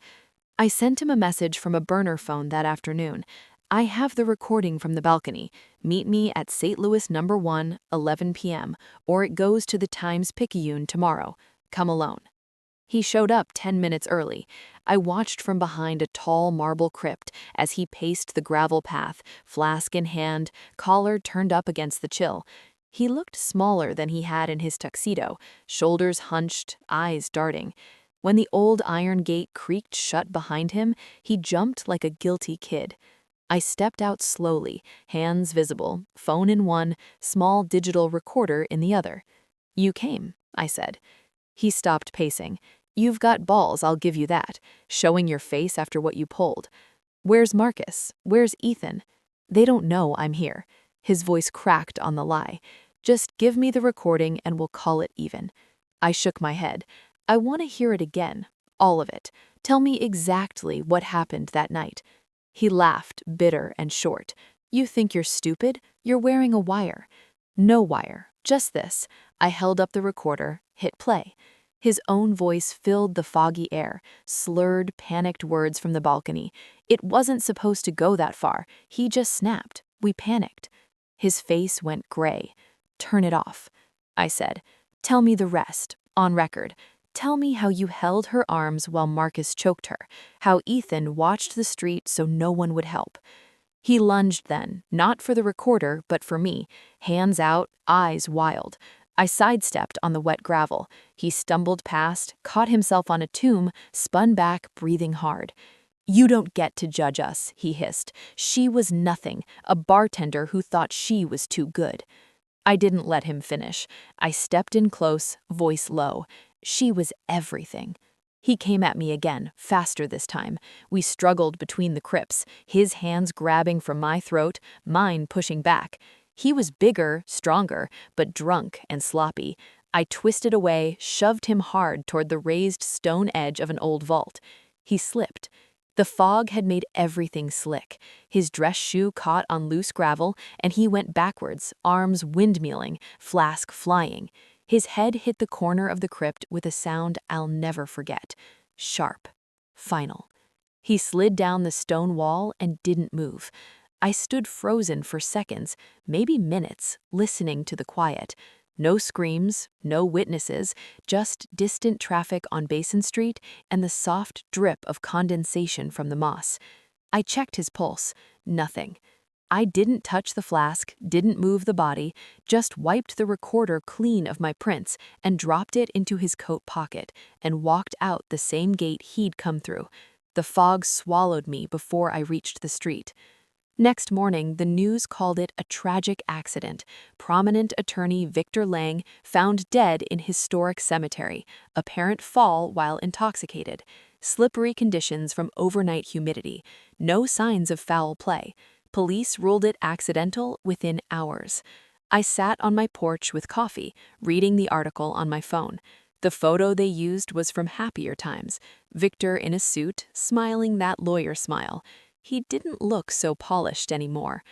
I sent him a message from a burner phone that afternoon. I have the recording from the balcony. Meet me at St. Louis No. 1, 11 p.m., or it goes to the Times-Picayune tomorrow. Come alone. He showed up 10 minutes early. I watched from behind a tall marble crypt as he paced the gravel path, flask in hand, collar turned up against the chill. He looked smaller than he had in his tuxedo, shoulders hunched, eyes darting. When the old iron gate creaked shut behind him, he jumped like a guilty kid. I stepped out slowly, hands visible, phone in one, small digital recorder in the other. You came, I said. He stopped pacing. You've got balls, I'll give you that, showing your face after what you pulled. Where's Marcus? Where's Ethan? They don't know I'm here. His voice cracked on the lie. Just give me the recording and we'll call it even. I shook my head. I want to hear it again, all of it. Tell me exactly what happened that night. He laughed, bitter and short. You think you're stupid? You're wearing a wire. No wire, just this. I held up the recorder, hit play. His own voice filled the foggy air, slurred, panicked words from the balcony. It wasn't supposed to go that far. He just snapped. We panicked. His face went gray. "Turn it off," I said. "Tell me the rest, on record. Tell me how you held her arms while Marcus choked her, how Ethan watched the street so no one would help." He lunged then, not for the recorder, but for me, hands out, eyes wild. I sidestepped on the wet gravel. He stumbled past, caught himself on a tomb, spun back, breathing hard. "You don't get to judge us," he hissed. "She was nothing, a bartender who thought she was too good." I didn't let him finish. I stepped in close, voice low. "She was everything." He came at me again, faster this time. We struggled between the crypts, his hands grabbing from my throat, mine pushing back. He was bigger, stronger, but drunk and sloppy. I twisted away, shoved him hard toward the raised stone edge of an old vault. He slipped. The fog had made everything slick. His dress shoe caught on loose gravel, and he went backwards, arms windmilling, flask flying. His head hit the corner of the crypt with a sound I'll never forget. Sharp. Final. He slid down the stone wall and didn't move. I stood frozen for seconds, maybe minutes, listening to the quiet. No screams, no witnesses, just distant traffic on Basin Street and the soft drip of condensation from the moss. I checked his pulse. Nothing. I didn't touch the flask, didn't move the body, just wiped the recorder clean of my prints and dropped it into his coat pocket and walked out the same gate he'd come through. The fog swallowed me before I reached the street. Next morning, the news called it a tragic accident. Prominent attorney Victor Lang found dead in historic cemetery, apparent fall while intoxicated. Slippery conditions from overnight humidity. No signs of foul play. Police ruled it accidental within hours. I sat on my porch with coffee, reading the article on my phone. The photo they used was from happier times. Victor in a suit, smiling that lawyer smile. He didn't look so polished anymore.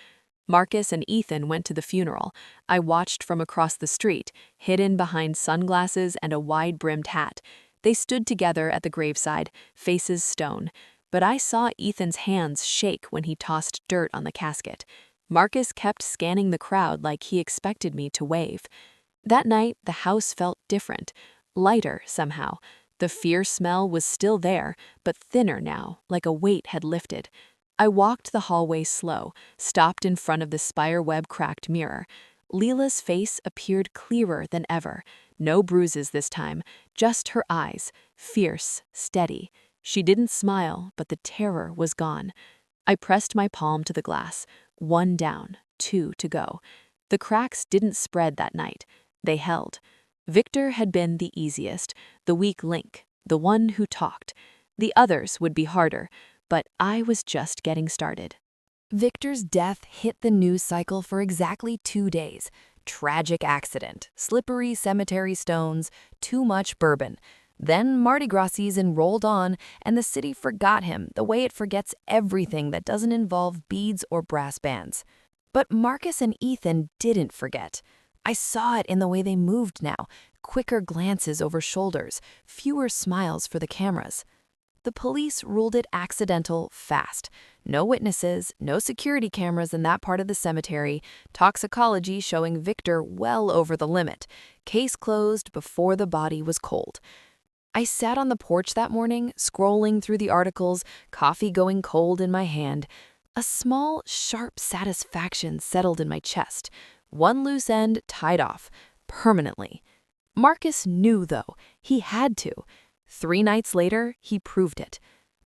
Marcus and Ethan went to the funeral. I watched from across the street, hidden behind sunglasses and a wide-brimmed hat. They stood together at the graveside, faces stone. But I saw Ethan's hands shake when he tossed dirt on the casket. Marcus kept scanning the crowd like he expected me to wave. That night, the house felt different, lighter somehow. The fear smell was still there, but thinner now, like a weight had lifted. I walked the hallway slow, stopped in front of the spiderweb-cracked mirror. Leela's face appeared clearer than ever. No bruises this time, just her eyes, fierce, steady. She didn't smile, but the terror was gone. I pressed my palm to the glass. 1 down, 2 to go. The cracks didn't spread that night. They held. Victor had been the easiest, the weak link, the one who talked. The others would be harder, but I was just getting started. Victor's death hit the news cycle for exactly 2 days. Tragic accident, slippery cemetery stones, too much bourbon. Then Mardi Gras season rolled on, and the city forgot him the way it forgets everything that doesn't involve beads or brass bands. But Marcus and Ethan didn't forget. I saw it in the way they moved now, quicker glances over shoulders, fewer smiles for the cameras. The police ruled it accidental fast. No witnesses, no security cameras in that part of the cemetery, toxicology showing Victor well over the limit. Case closed before the body was cold. I sat on the porch that morning, scrolling through the articles, coffee going cold in my hand. A small, sharp satisfaction settled in my chest. One loose end tied off, permanently. Marcus knew, though. He had to. 3 nights later, he proved it.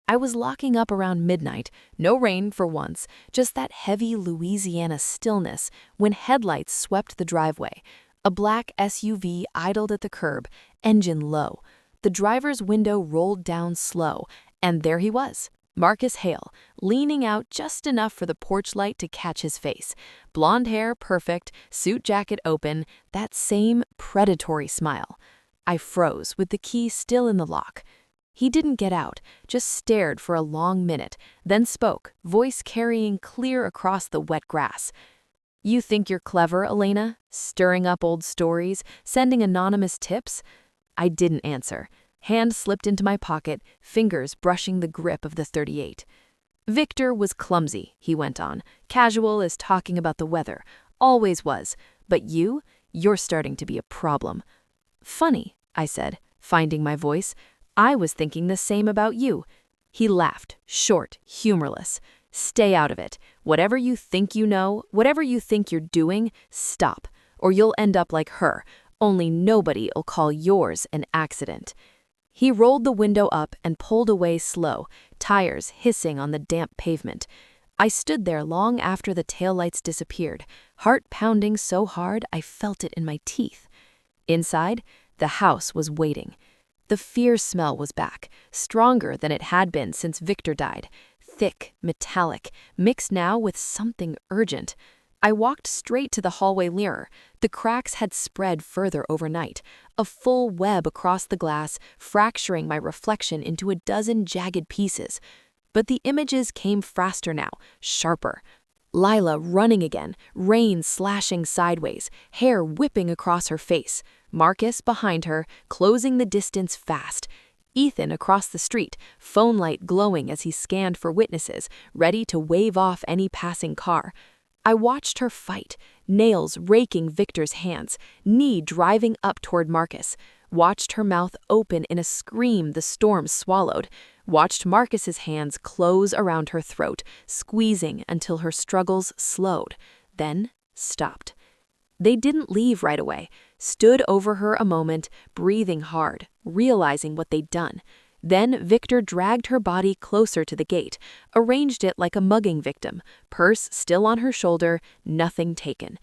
I was locking up around midnight, no rain for once, just that heavy Louisiana stillness when headlights swept the driveway. A black SUV idled at the curb, engine low. The driver's window rolled down slow, and there he was, Marcus Hale, leaning out just enough for the porch light to catch his face. Blonde hair perfect, suit jacket open, that same predatory smile. I froze with the key still in the lock. He didn't get out, just stared for a long minute, then spoke, voice carrying clear across the wet grass. "You think you're clever, Elena? Stirring up old stories, sending anonymous tips? I didn't answer. Hand slipped into my pocket, fingers brushing the grip of the .38. Victor was clumsy, he went on, casual as talking about the weather. Always was. But you're starting to be a problem. Funny, I said, finding my voice. I was thinking the same about you. He laughed, short, humorless. Stay out of it. Whatever you think you know, whatever you think you're doing, stop. Or you'll end up like her, only nobody'll call yours an accident. He rolled the window up and pulled away slow, tires hissing on the damp pavement. I stood there long after the taillights disappeared, heart pounding so hard I felt it in my teeth. Inside, the house was waiting. The fear smell was back, stronger than it had been since Victor died. Thick, metallic, mixed now with something urgent. I walked straight to the hallway mirror. The cracks had spread further overnight, a full web across the glass, fracturing my reflection into a dozen jagged pieces. But the images came faster now, sharper. Lila running again, rain slashing sideways, hair whipping across her face. Marcus behind her, closing the distance fast. Ethan across the street, phone light glowing as he scanned for witnesses, ready to wave off any passing car. I watched her fight, nails raking Victor's hands, knee driving up toward Marcus. Watched her mouth open in a scream the storm swallowed. Watched Marcus's hands close around her throat, squeezing until her struggles slowed, then stopped. They didn't leave right away, stood over her a moment, breathing hard, realizing what they'd done. Then Victor dragged her body closer to the gate, arranged it like a mugging victim, purse still on her shoulder, nothing taken.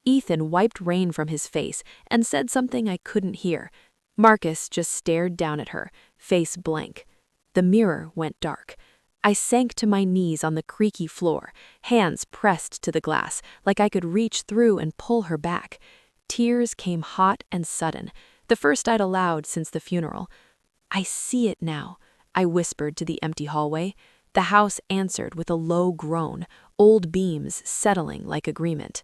Ethan wiped rain from his face and said something I couldn't hear. Marcus just stared down at her, face blank. The mirror went dark. I sank to my knees on the creaky floor, hands pressed to the glass, like I could reach through and pull her back. Tears came hot and sudden, the first I'd allowed since the funeral. I see it now, I whispered to the empty hallway. The house answered with a low groan, old beams settling like agreement.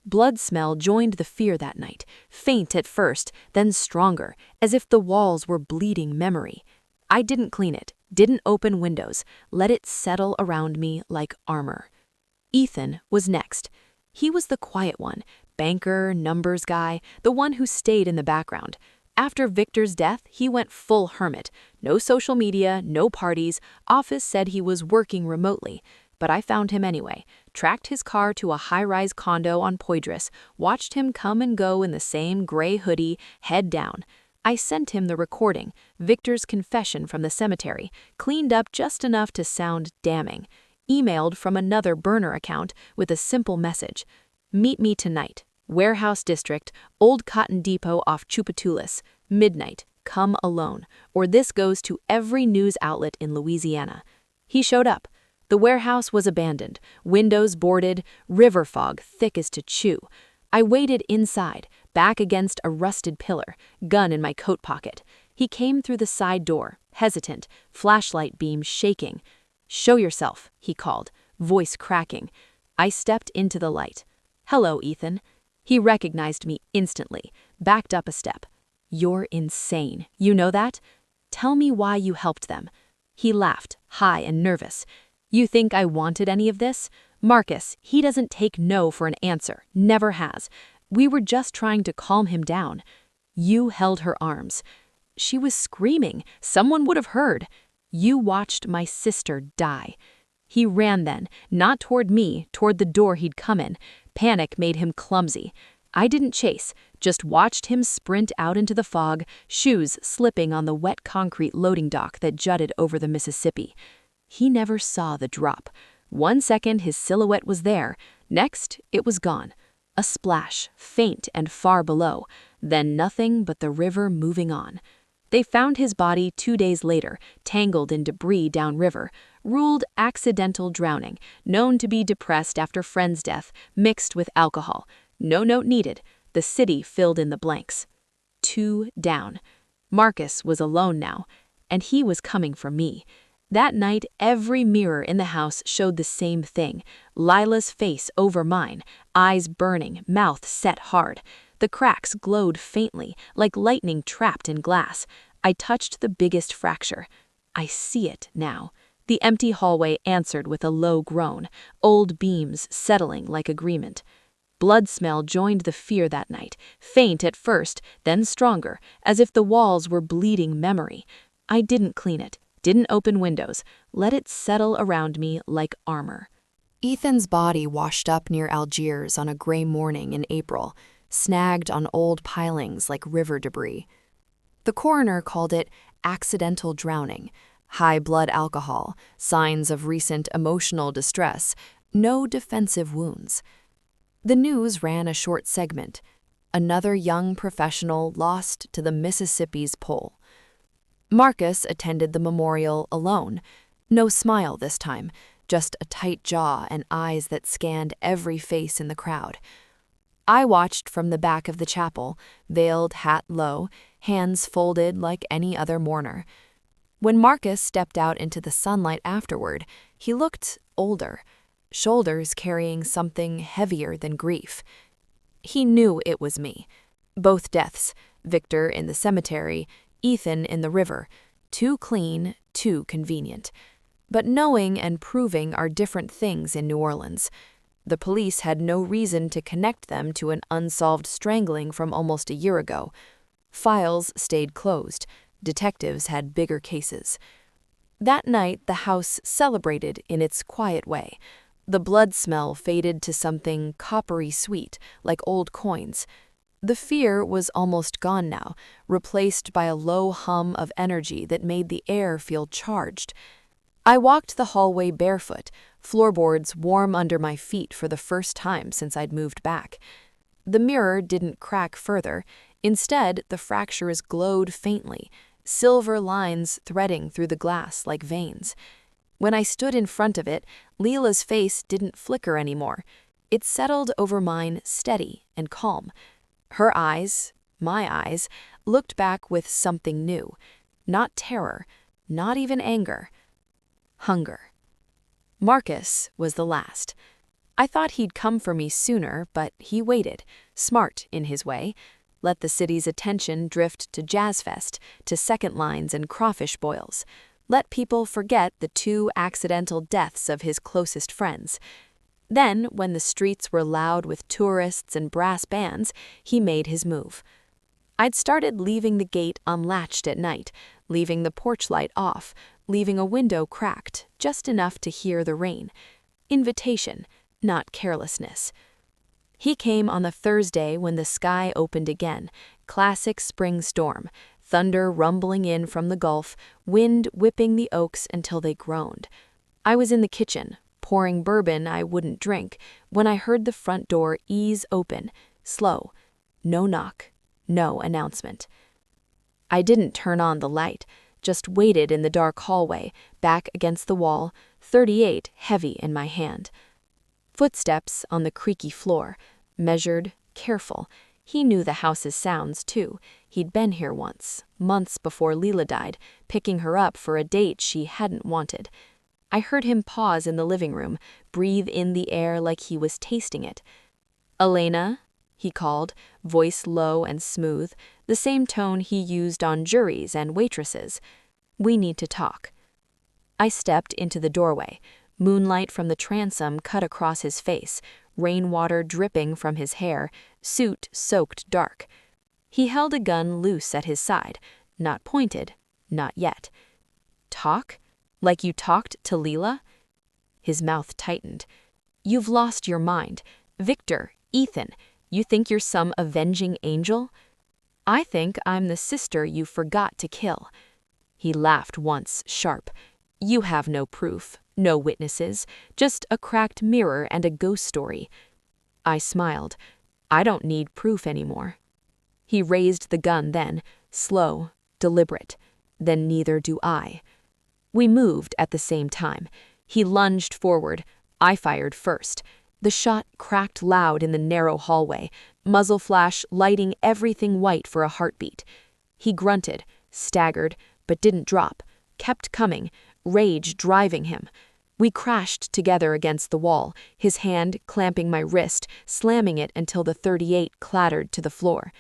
Blood smell joined the fear that night, faint at first, then stronger, as if the walls were bleeding memory. I didn't clean it, didn't open windows, let it settle around me like armor. Ethan was next. He was the quiet one, banker, numbers guy, the one who stayed in the background. After Victor's death, he went full hermit. No social media, no parties, office said he was working remotely. But I found him anyway, tracked his car to a high-rise condo on Poydras, watched him come and go in the same gray hoodie, head down. I sent him the recording, Victor's confession from the cemetery, cleaned up just enough to sound damning. Emailed from another burner account with a simple message. Meet me tonight. Warehouse District, Old Cotton Depot off Chupatulas. Midnight. Come alone. Or this goes to every news outlet in Louisiana. He showed up. The warehouse was abandoned, windows boarded, river fog thick as to chew. I waited inside, back against a rusted pillar, gun in my coat pocket. He came through the side door, hesitant, flashlight beam shaking. "Show yourself," he called, voice cracking. I stepped into the light. "Hello, Ethan." He recognized me instantly, backed up a step. "You're insane. You know that? Tell me why you helped them." He laughed, high and nervous. "You think I wanted any of this? Marcus, he doesn't take no for an answer, never has. We were just trying to calm him down." You held her arms. She was screaming. Someone would have heard. "You watched my sister die." He ran then, not toward me, toward the door he'd come in. Panic made him clumsy. I didn't chase, just watched him sprint out into the fog, shoes slipping on the wet concrete loading dock that jutted over the Mississippi. He never saw the drop. 1 second his silhouette was there, next it was gone. A splash, faint and far below, then nothing but the river moving on. They found his body 2 days later, tangled in debris downriver, ruled accidental drowning, known to be depressed after friend's death, mixed with alcohol. No note needed, the city filled in the blanks. 2 down. Marcus was alone now, and he was coming for me. That night, every mirror in the house showed the same thing. Lila's face over mine, eyes burning, mouth set hard. The cracks glowed faintly, like lightning trapped in glass. I touched the biggest fracture. I see it now. The empty hallway answered with a low groan, old beams settling like agreement. Blood smell joined the fear that night, faint at first, then stronger, as if the walls were bleeding memory. I didn't clean it, didn't open windows, let it settle around me like armor. Ethan's body washed up near Algiers on a gray morning in April, snagged on old pilings like river debris. The coroner called it accidental drowning, high blood alcohol, signs of recent emotional distress, no defensive wounds. The news ran a short segment. Another young professional lost to the Mississippi's pull. Marcus attended the memorial alone. No smile this time, just a tight jaw and eyes that scanned every face in the crowd. I watched from the back of the chapel, veiled hat low, hands folded like any other mourner. When Marcus stepped out into the sunlight afterward, he looked older, shoulders carrying something heavier than grief. He knew it was me. Both deaths, Victor in the cemetery, Ethan in the river, too clean, too convenient. But knowing and proving are different things in New Orleans. The police had no reason to connect them to an unsolved strangling from almost a year ago. Files stayed closed. Detectives had bigger cases. That night, the house celebrated in its quiet way. The blood smell faded to something coppery sweet, like old coins. The fear was almost gone now, replaced by a low hum of energy that made the air feel charged. I walked the hallway barefoot, floorboards warm under my feet for the first time since I'd moved back. The mirror didn't crack further. Instead, the fractures glowed faintly, silver lines threading through the glass like veins. When I stood in front of it, Leela's face didn't flicker anymore. It settled over mine steady and calm. Her eyes, my eyes, looked back with something new. Not terror, not even anger. Hunger. Marcus was the last. I thought he'd come for me sooner, but he waited, smart in his way. Let the city's attention drift to Jazz Fest, to second lines and crawfish boils. Let people forget the 2 accidental deaths of his closest friends. Then, when the streets were loud with tourists and brass bands, he made his move. I'd started leaving the gate unlatched at night, leaving the porch light off, leaving a window cracked, just enough to hear the rain. Invitation, not carelessness. He came on the Thursday when the sky opened again, classic spring storm, thunder rumbling in from the Gulf, wind whipping the oaks until they groaned. I was in the kitchen, pouring bourbon I wouldn't drink, when I heard the front door ease open, slow. No knock, no announcement. I didn't turn on the light, just waited in the dark hallway, back against the wall, 38 heavy in my hand. Footsteps on the creaky floor, measured, careful. He knew the house's sounds, too. He'd been here once, months before Leela died, picking her up for a date she hadn't wanted. I heard him pause in the living room, breathe in the air like he was tasting it. "Elena," he called, voice low and smooth, the same tone he used on juries and waitresses. "We need to talk." I stepped into the doorway. Moonlight from the transom cut across his face, rainwater dripping from his hair, suit soaked dark. He held a gun loose at his side, not pointed, not yet. "Talk? Like you talked to Leela?" His mouth tightened. "You've lost your mind. Victor, Ethan, you think you're some avenging angel? I think I'm the sister you forgot to kill." He laughed once, sharp. "You have no proof, no witnesses, just a cracked mirror and a ghost story." I smiled. "I don't need proof anymore." He raised the gun then, slow, deliberate. "Then neither do I." We moved at the same time. He lunged forward. I fired first. The shot cracked loud in the narrow hallway, muzzle flash lighting everything white for a heartbeat. He grunted, staggered, but didn't drop, kept coming, rage driving him. We crashed together against the wall, his hand clamping my wrist, slamming it until the .38 clattered to the floor.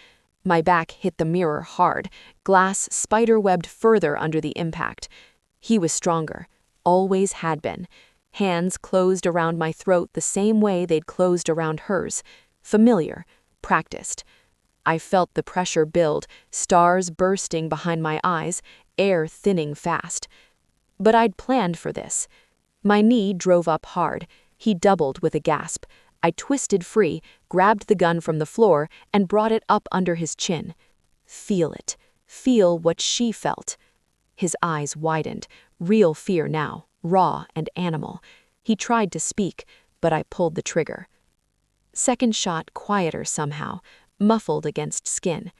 My back hit the mirror hard, glass spider-webbed further under the impact. He was stronger, always had been. Hands closed around my throat the same way they'd closed around hers. Familiar, practiced. I felt the pressure build, stars bursting behind my eyes, air thinning fast. But I'd planned for this. My knee drove up hard. He doubled with a gasp. I twisted free, grabbed the gun from the floor, and brought it up under his chin. Feel it. Feel what she felt. His eyes widened. Real fear now, raw and animal. He tried to speak, but I pulled the trigger. Second shot quieter somehow, muffled against skin.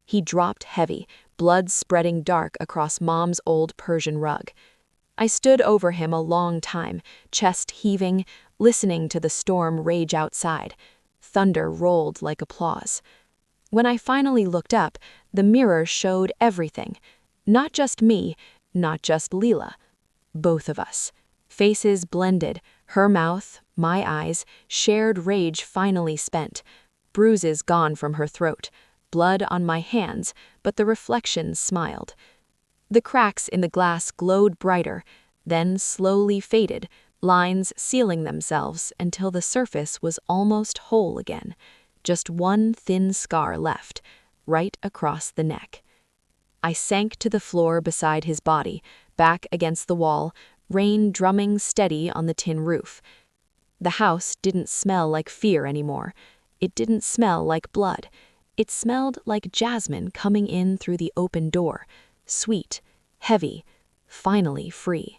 He dropped heavy, blood spreading dark across Mom's old Persian rug. I stood over him a long time, chest heaving, listening to the storm rage outside. Thunder rolled like applause. When I finally looked up, the mirror showed everything. Not just me, not just Leela. Both of us. Faces blended, her mouth, my eyes, shared rage finally spent. Bruises gone from her throat, blood on my hands, but the reflections smiled. The cracks in the glass glowed brighter, then slowly faded, lines sealing themselves until the surface was almost whole again. Just one thin scar left, right across the neck. I sank to the floor beside his body, back against the wall, rain drumming steady on the tin roof. The house didn't smell like fear anymore. It didn't smell like blood. It smelled like jasmine coming in through the open door. Sweet, heavy, finally free.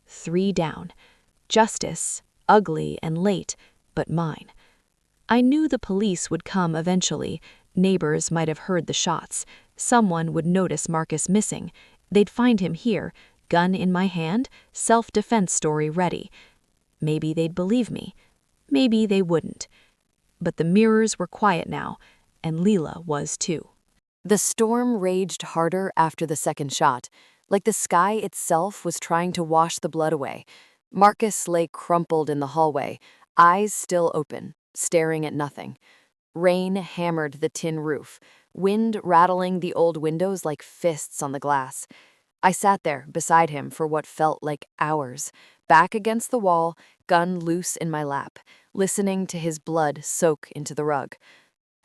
3 down. Justice, ugly and late, but mine. I knew the police would come eventually. Neighbors might have heard the shots. Someone would notice Marcus missing. They'd find him here, gun in my hand, self-defense story ready. Maybe they'd believe me. Maybe they wouldn't. But the mirrors were quiet now, and Leela was too. The storm raged harder after the second shot, like the sky itself was trying to wash the blood away. Marcus lay crumpled in the hallway, eyes still open, staring at nothing. Rain hammered the tin roof, wind rattling the old windows like fists on the glass. I sat there beside him for what felt like hours, back against the wall, gun loose in my lap, listening to his blood soak into the rug.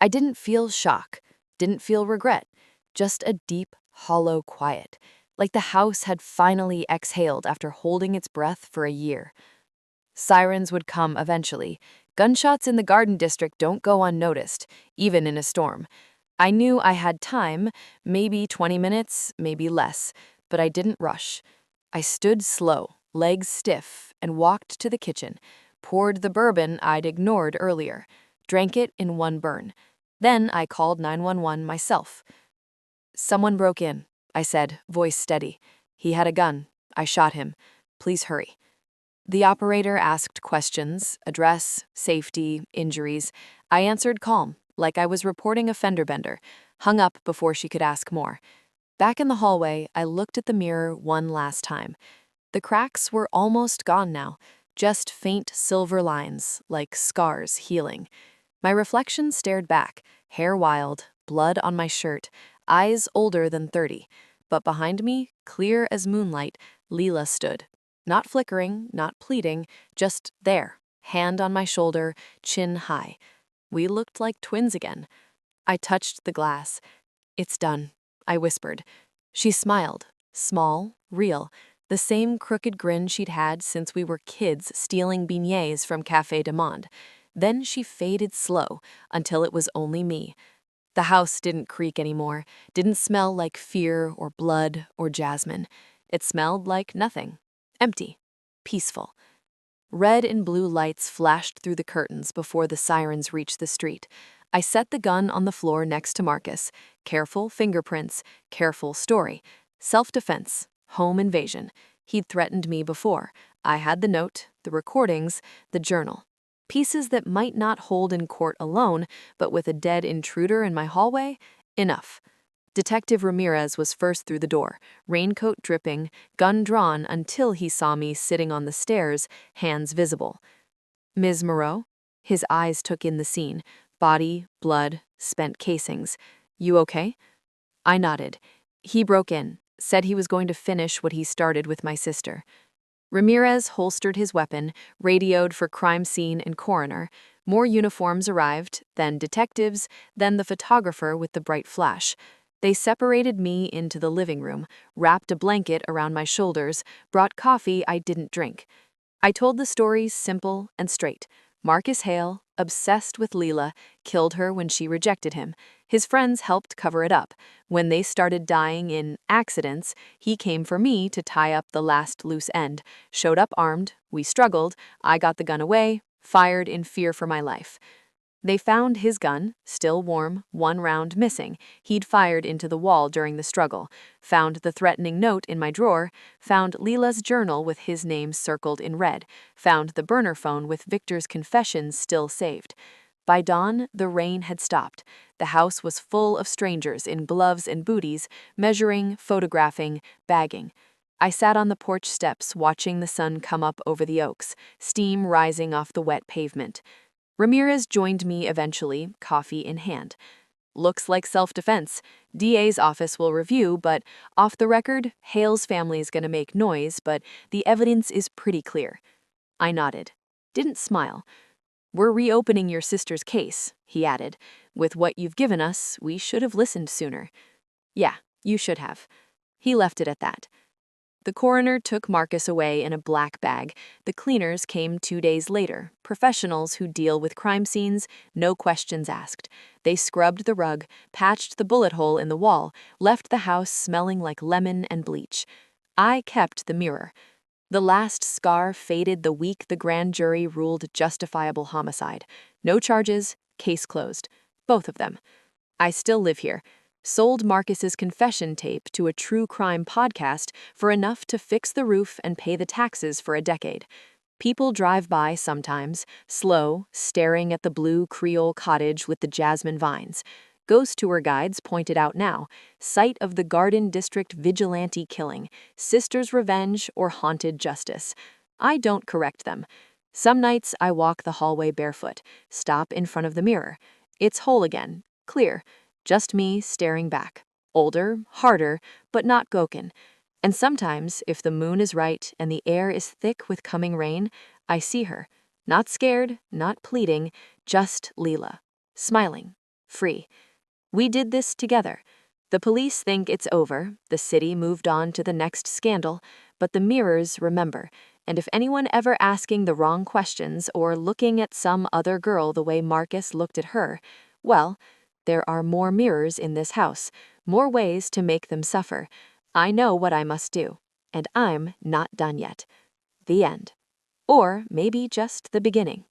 I didn't feel shock, didn't feel regret, just a deep, hollow quiet, like the house had finally exhaled after holding its breath for a year. Sirens would come eventually. Gunshots in the Garden District don't go unnoticed, even in a storm. I knew I had time, maybe 20 minutes, maybe less, but I didn't rush. I stood slow, legs stiff, and walked to the kitchen, poured the bourbon I'd ignored earlier, drank it in one burn. Then I called 911 myself. "Someone broke in," I said, voice steady. "He had a gun. I shot him. Please hurry." The operator asked questions, address, safety, injuries. I answered calm, like I was reporting a fender bender, hung up before she could ask more. Back in the hallway, I looked at the mirror one last time. The cracks were almost gone now, just faint silver lines, like scars healing. My reflection stared back, hair wild, blood on my shirt, eyes older than 30. But behind me, clear as moonlight, Leela stood. Not flickering, not pleading, just there, hand on my shoulder, chin high. We looked like twins again. I touched the glass. "It's done," I whispered. She smiled, small, real, the same crooked grin she'd had since we were kids stealing beignets from Café du Monde. Then she faded slow until it was only me. The house didn't creak anymore, didn't smell like fear or blood or jasmine. It smelled like nothing. Empty. Peaceful. Red and blue lights flashed through the curtains before the sirens reached the street. I set the gun on the floor next to Marcus. Careful fingerprints, careful story. Self-defense, home invasion. He'd threatened me before. I had the note, the recordings, the journal. Pieces that might not hold in court alone, but with a dead intruder in my hallway, enough. Detective Ramirez was first through the door, raincoat dripping, gun drawn until he saw me sitting on the stairs, hands visible. Ms. Moreau? His eyes took in the scene. Body, blood, spent casings. You okay? I nodded. He broke in, said he was going to finish what he started with my sister. Ramirez holstered his weapon, radioed for crime scene and coroner. More uniforms arrived, then detectives, then the photographer with the bright flash. They separated me into the living room, wrapped a blanket around my shoulders, brought coffee I didn't drink. I told the story simple and straight. Marcus Hale, obsessed with Leela, killed her when she rejected him. His friends helped cover it up. When they started dying in accidents, he came for me to tie up the last loose end. Showed up armed, we struggled, I got the gun away, fired in fear for my life. They found his gun, still warm, one round missing. He'd fired into the wall during the struggle. Found the threatening note in my drawer. Found Leela's journal with his name circled in red. Found the burner phone with Victor's confessions still saved. By dawn, the rain had stopped. The house was full of strangers in gloves and booties, measuring, photographing, bagging. I sat on the porch steps watching the sun come up over the oaks, steam rising off the wet pavement. Ramirez joined me eventually, coffee in hand. Looks like self-defense. DA's office will review, but off the record, Hale's family's gonna make noise, but the evidence is pretty clear. I nodded. Didn't smile. We're reopening your sister's case, he added. With what you've given us, we should have listened sooner. Yeah, you should have. He left it at that. The coroner took Marcus away in a black bag. The cleaners came 2 days later, professionals who deal with crime scenes, no questions asked. They scrubbed the rug, patched the bullet hole in the wall, left the house smelling like lemon and bleach. I kept the mirror. The last scar faded the week the grand jury ruled justifiable homicide. No charges, case closed. Both of them. I still live here. Sold Marcus's confession tape to a true crime podcast for enough to fix the roof and pay the taxes for a decade. People drive by sometimes, slow, staring at the blue Creole cottage with the jasmine vines. Ghost tour guides pointed out now, site of the Garden District vigilante killing, sister's revenge, or haunted justice. I don't correct them. Some nights I walk the hallway barefoot, stop in front of the mirror. It's whole again, clear. Just me staring back. Older, harder, but not Goken. And sometimes, if the moon is right and the air is thick with coming rain, I see her. Not scared, not pleading, just Leela. Smiling. Free. We did this together. The police think it's over, the city moved on to the next scandal, but the mirrors remember. And if anyone ever asking the wrong questions or looking at some other girl the way Marcus looked at her, well, there are more mirrors in this house, more ways to make them suffer. I know what I must do, and I'm not done yet. The end. Or maybe just the beginning.